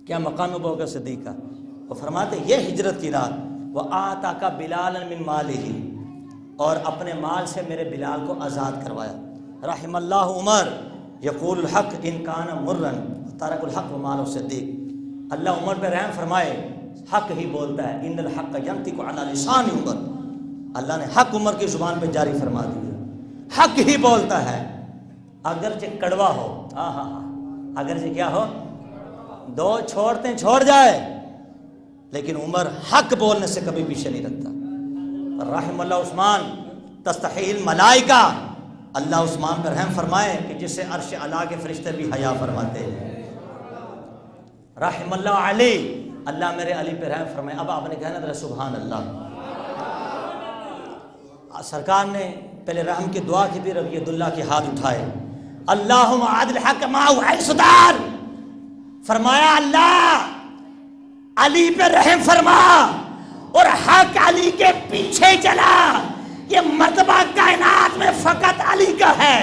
کیا مقام ابوبکر صدیق کا؟ وہ فرماتے یہ ہجرت کی رات، وَآتَاكَ بِلَالًا مِّن مَالِهِ، اور اپنے مال سے میرے بلال کو آزاد کروایا۔ رحم اللہ عمر یقول الحق ان کان مرن ترک الحق ومال الصدیق، اللہ عمر پہ رحم فرمائے، حق ہی بولتا ہے، ان الحق ینطق علی لسان عمر، اللہ نے حق عمر کی زبان پہ جاری فرما دیا، حق ہی بولتا ہے اگرچہ کڑوا ہو، اگرچہ کیا ہو، دو چھوڑتے چھوڑ جائے، لیکن عمر حق بولنے سے کبھی پیچھے نہیں رکھتا۔ رحم اللہ عثمان تستحی الملائکہ، اللہ عثمان پر رحم فرمائے کہ جس سے عرش اعلیٰ کے فرشتے بھی حیا فرماتے ہیں۔ رحم اللہ علی، اللہ میرے علی پہ رحم فرمائے۔ اب آپ نے کہنا تھا سبحان اللہ، سرکار نے پہلے رحم کی دعا کی، پھر ربیعت اللہ کے ہاتھ اٹھائے، اللہم عادل حق معه حیث دار، فرمایا اللہ علی پہ رحم فرما اور حق علی کے پیچھے چلا، یہ مرتبہ کائنات میں فقط علی کا ہے۔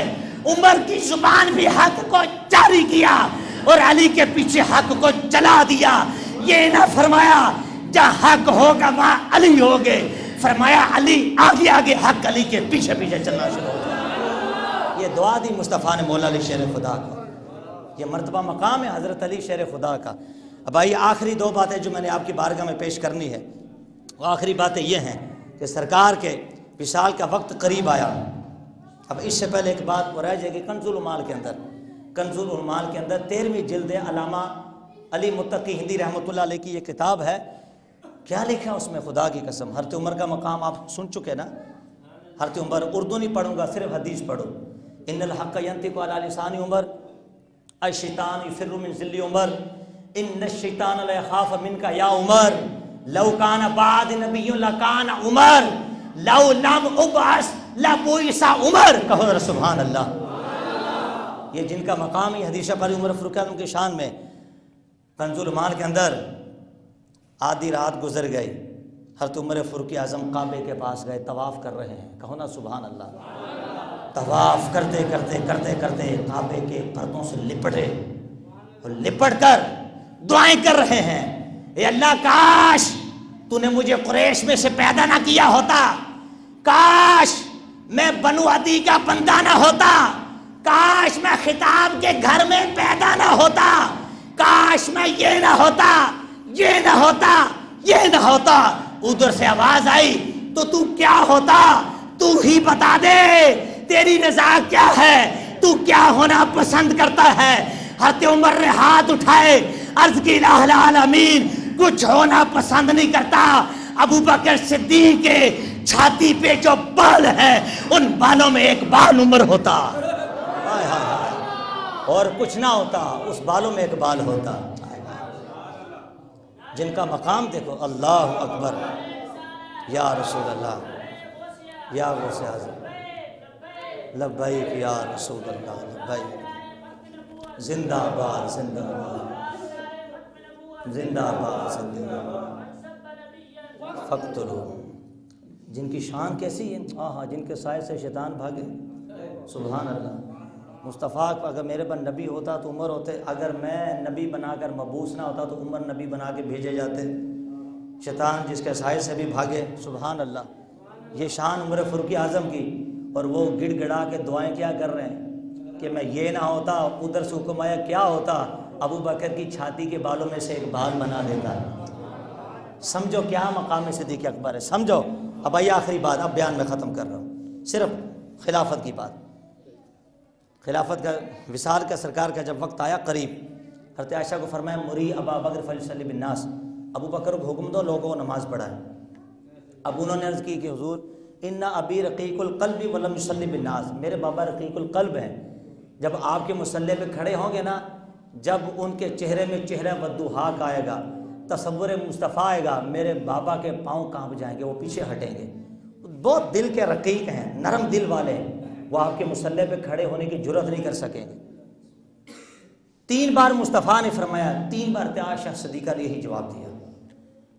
عمر کی زبان بھی حق کو جاری کیا اور علی کے پیچھے حق کو چلا دیا، یہ نہ فرمایا جہاں حق ہوگا وہاں علی ہوگے، فرمایا علی آگے آگے، حق علی کے پیچھے پیچھے چلنا شروع ہو گیا۔ یہ دعا دی مصطفیٰ نے مولا علی شیر خدا کو، یہ مرتبہ مقام ہے حضرت علی شیر خدا کا۔ اب آئیے آخری دو باتیں جو میں نے آپ کی بارگاہ میں پیش کرنی ہے، وہ آخری باتیں یہ ہیں کہ سرکار کے وصال کا وقت قریب آیا۔ اب اس سے پہلے ایک بات وہ رہ جائے گی، کنز العمال کے اندر، کنز العمال کے اندر 13ویں جلد علامہ علی متقی ہندی رحمۃ اللہ علیہ کی یہ کتاب ہے، کیا لکھا اس میں خدا کی قسم۔ حضرت عمر کا مقام آپ سن چکے نا، حضرت عمر، اردو نہیں پڑھوں گا، صرف حدیث پڑھو، ان الحق ینطق علی لسان عمر الشیطان یفر من ذل عمر ان الشیطان لیخاف منک یا عمر لو کان بعد نبی لکان عمر لو لم ابعث لبعث عمر، کہو ذرا سبحان اللہ۔ یہ جن کا مقام ہی حدیث پڑھی عمر فاروق اعظم کی شان میں، کنز العمال کے اندر آدھی رات گزر گئی، حضرت عمر فاروق اعظم کعبے کے پاس گئے، طواف کر رہے ہیں، کہو نا سبحان اللہ۔ طواف کرتے کرتے کرتے کرتے کعبے کے پردوں سے لپٹے اور لپٹ کر دعائیں کر رہے ہیں، اے اللہ کاش تو نے مجھے قریش میں سے پیدا نہ کیا ہوتا، کاش میں بنو عدی کا بندہ نہ ہوتا، کاش میں خطاب کے گھر میں پیدا نہ ہوتا، کاش میں یہ نہ ہوتا، یہ نہ ہوتا، یہ نہ ہوتا۔ ادھر سے آواز آئی تو کیا ہوتا، تو ہی بتا دے، تیری رضا کیا ہے، تو کیا ہونا پسند کرتا ہے۔ حضرت عمر نے ہاتھ اٹھائے، عرض کی الہ العالمین، کچھ ہونا پسند نہیں کرتا، ابو بکر صدیق کے چھاتی پہ جو بال ہے ان بالوں میں ایک بال عمر ہوتا، اور کچھ نہ ہوتا، اس بالوں میں ایک بال ہوتا۔ جن کا مقام دیکھو، اللہ اکبر، یا رسول اللہ، یا غوث اعظم، لبیک یا رسول اللہ، لبیک، زندہ باد زندہ باد زندہ باد زندہ باد، فقتلو، جن کی شان کیسی ہے، جن کے سائے سے شیطان بھاگے، سبحان اللہ۔ مصطفیٰ اگر میرے پر نبی ہوتا تو عمر ہوتے، اگر میں نبی بنا کر مبعوث نہ ہوتا تو عمر نبی بنا کے بھیجے جاتے، شیطان جس کے سائے سے بھی بھاگے، سبحان اللہ۔ یہ شان عمر فاروق اعظم کی، اور وہ گڑ گڑا کے دعائیں کیا کر رہے ہیں کہ میں یہ نہ ہوتا، ادھر سے حکم آیا کیا ہوتا، ابو بکر کی چھاتی کے بالوں میں سے ایک بال بنا دیتا۔ سمجھو کیا مقام صدیق اکبر ہے، سمجھو۔ اب آئیے آخری بات، اب بیان میں ختم کر رہا ہوں، صرف خلافت کی بات۔ خلافت کا وصال کا سرکار کا جب وقت آیا قریب، حضرت عائشہ کو فرمایا مری ابا بکر فلیصلی بالناس، ابو بکر کو حکم دو لوگوں کو نماز پڑھائیں۔ اب انہوں نے عرض کی کہ حضور ان ابی رقیق القلب ولم یصلی بالناس، میرے بابا رقیق القلب ہیں، جب آپ کے مصلی پہ کھڑے ہوں گے نا، جب ان کے چہرے میں چہرہ وضحاک آئے گا، تصور مصطفیٰ آئے گا، میرے بابا کے پاؤں کانپ جائیں گے، وہ پیچھے ہٹیں گے۔ بہت دل کے رقیق ہیں، نرم دل والے ہیں، وہ آپ کے مصلی پہ کھڑے ہونے کی جرت نہیں کر سکیں گے۔ 3 بار مصطفیٰ نے فرمایا، 3 بار عائشہ صدیقہ نے یہی جواب دیا۔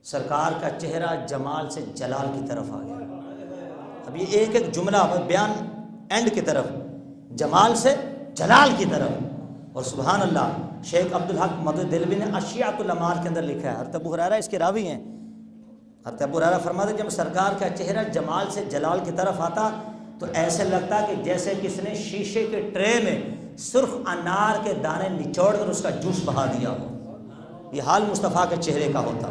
سرکار کا چہرہ جمال سے جلال کی طرف آ گیا، اب یہ ایک ایک جملہ بیان اینڈ کی طرف، جمال سے جلال کی طرف۔ اور سبحان اللہ، شیخ عبدالحق مدعو دہلوی نے اشیاۃ الامال کے اندر لکھا ہے، حضرت ابو ہریرہ اس کے راوی ہیں۔ حضرت ابو ہریرہ فرماتے ہیں جب سرکار کا چہرہ جمال سے جلال کی طرف آتا تو ایسے لگتا کہ جیسے کس نے شیشے کے ٹرے میں سرخ انار کے دانے نچوڑ کر اس کا جوس بہا دیا ہو، یہ حال مصطفیٰ کے چہرے کا ہوتا۔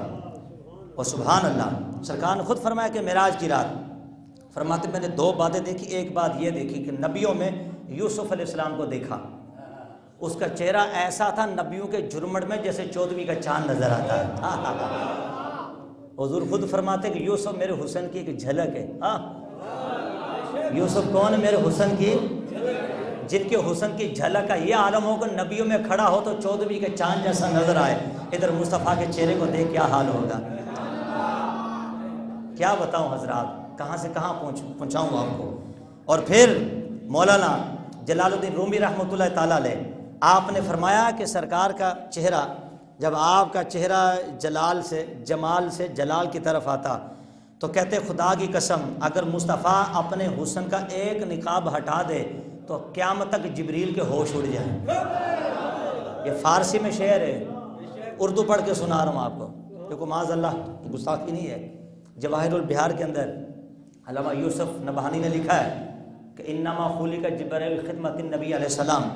اور سبحان اللہ، سرکار نے خود فرمایا کہ معراج کی رات فرماتے میں نے دو باتیں دیکھی، ایک بات یہ دیکھی کہ نبیوں میں یوسف علیہ السلام کو دیکھا، اس کا چہرہ ایسا تھا نبیوں کے جھرمٹ میں جیسے 14ویں کا چاند نظر آتا ہے۔ حضور خود فرماتے کہ یوسف میرے حسن کی ایک جھلک ہے۔ یوسف کون ہے؟ میرے حسن کی، جن کے حسن کی جھلک کا یہ عالم ہو کہ نبیوں میں کھڑا ہو تو 14ویں کے چاند جیسا نظر آئے، ادھر مصطفیٰ کے چہرے کو دیکھ کیا حال ہوگا۔ کیا بتاؤں حضرات، کہاں سے کہاں پہنچاؤں آپ کو۔ اور پھر مولانا جلال الدین رومی رحمۃ اللہ تعالیٰ علیہ، آپ نے فرمایا کہ سرکار کا چہرہ، جب آپ کا چہرہ جلال سے جمال سے جلال کی طرف آتا تو کہتے خدا کی قسم اگر مصطفیٰ اپنے حسن کا ایک نقاب ہٹا دے تو قیامت تک جبریل کے ہوش اڑ جائیں۔ یہ فارسی میں شعر ہے، اردو پڑھ کے سنا رہا ہوں آپ کو، دیکھو معاذ اللہ گستاخی نہیں ہے۔ جواہر البہار کے اندر علامہ یوسف نبہانی نے لکھا ہے کہ انما خلق جبریل خدمت النبی علیہ السلام،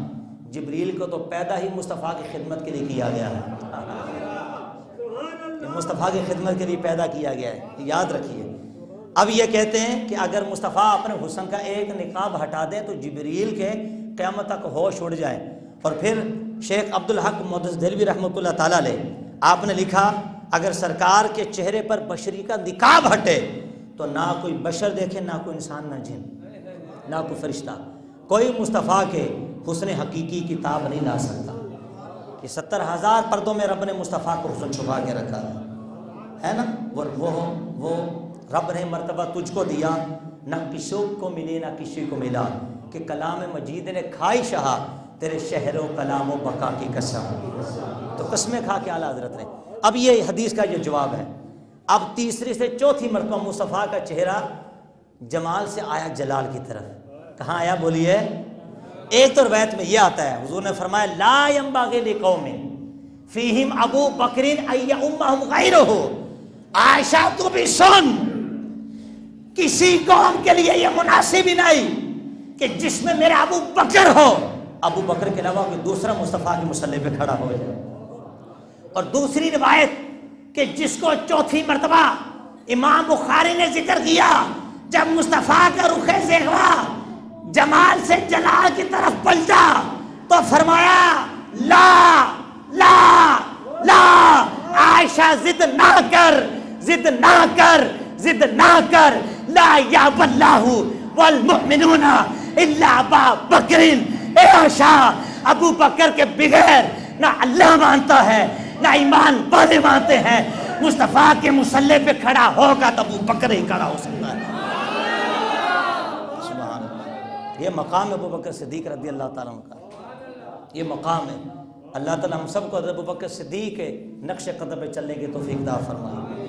جبریل کو تو پیدا ہی مصطفیٰ کی خدمت کے لیے کیا گیا ہے، مصطفیٰ کی خدمت کے لیے پیدا کیا گیا ہے، یاد رکھیے۔ اب یہ کہتے ہیں کہ اگر مصطفیٰ اپنے حسن کا ایک نقاب ہٹا دے تو جبریل کے قیامت تک ہوش اڑ جائے۔ اور پھر شیخ عبدالحق مدعو دہلوی رحمۃ اللہ تعالیٰ علیہ، آپ نے لکھا اگر سرکار کے چہرے پر بشری کا نقاب ہٹے تو نہ کوئی بشر دیکھے، نہ کوئی انسان، نہ جن، نہ کوئی فرشتہ، کوئی مصطفیٰ کے حسن حقیقی کتاب نہیں لا سکتا۔ کہ 70,000 پردوں میں رب نے مصطفیٰ کو حسن چھپا کے رکھا ہے نا۔ وہ رب نے مرتبہ تجھ کو دیا، نہ کسی کو ملے نہ کسی کو ملا، کہ کلام مجید نے کھائی شہا تیرے شہر و کلام و بقا کی قسم، تو قسمیں کھا کے اعلیٰ حضرت نے۔ اب یہ حدیث کا یہ جواب ہے۔ اب تیسری سے چوتھی مرتبہ مصطفیٰ کا چہرہ جمال سے آیا جلال کی طرف، کہاں آیا بولیے؟ ایک تو روایت میں یہ آتا ہے حضور نے فرمایا لا ينبغي لقوم فیہم ابو بکر ان یؤمہم غیرہ، عائشہ تو بھی سن، کسی قوم کے لیے یہ مناسب ہی نہیں کہ جس میں میرا ابو بکر ہو، ابو بکر کے علاوہ کوئی دوسرا مصطفیٰ کے مصلی پہ کھڑا ہو جائے۔ اور دوسری روایت کہ جس کو چوتھی مرتبہ امام بخاری نے ذکر کیا، جب مصطفیٰ کا رخ زیغوا جمال سے جلال کی طرف پلٹا تو فرمایا لا لا لا، عائشہ ضد نہ کر، ضد نہ کر، ضد نہ کر، لا یاب اللہ والمؤمنون الا ابا بکر۔ اے عائشہ، ابو بکر کے بغیر نہ اللہ مانتا ہے نہ ایمان والے مانتے ہیں، مصطفیٰ کے مصلی پہ کھڑا ہوگا تو ابو بکر ہی کھڑا ہو سکتا ہے۔ سبحان اللہ، یہ مقام ابو بکر صدیق رضی اللہ تعالیٰ عنہ کا، یہ مقام ہے۔ اللہ تعالیٰ ہم سب کو ابو بکر صدیق کے نقش قدم پہ چلنے کی توفیق عطا فرمائے۔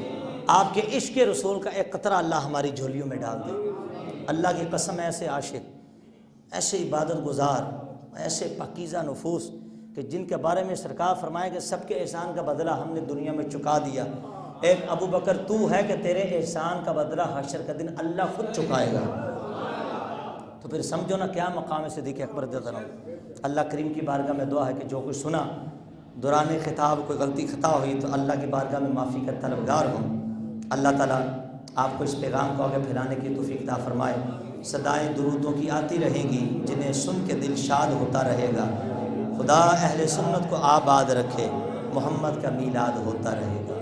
آپ کے عشق رسول کا ایک قطرہ اللہ ہماری جھولیوں میں ڈال دے۔ اللہ کی قسم، ایسے عاشق، ایسے عبادت گزار، ایسے پاکیزہ نفوس کہ جن کے بارے میں سرکار فرمائے کہ سب کے احسان کا بدلہ ہم نے دنیا میں چکا دیا، ایک ابو بکر تو ہے کہ تیرے احسان کا بدلہ حشر کا دن اللہ خود چکائے گا۔ تو پھر سمجھو نا کیا مقام ہے صدیق اکبر رضی اللہ عنہ۔ اللہ کریم کی بارگاہ میں دعا ہے کہ جو کچھ سنا دوران خطاب کوئی غلطی خطا ہوئی تو اللہ کی بارگاہ میں معافی کا طلبگار ہوں۔ اللہ تعالیٰ آپ کو اس پیغام کو آگے پھیلانے کی توفیق عطا فرمائے۔ صدائیں درودوں کی آتی رہیں گی جنہیں سن کے دل شاد ہوتا رہے گا۔ خدا اہل سنت کو آباد رکھے، محمد کا میلاد ہوتا رہے گا۔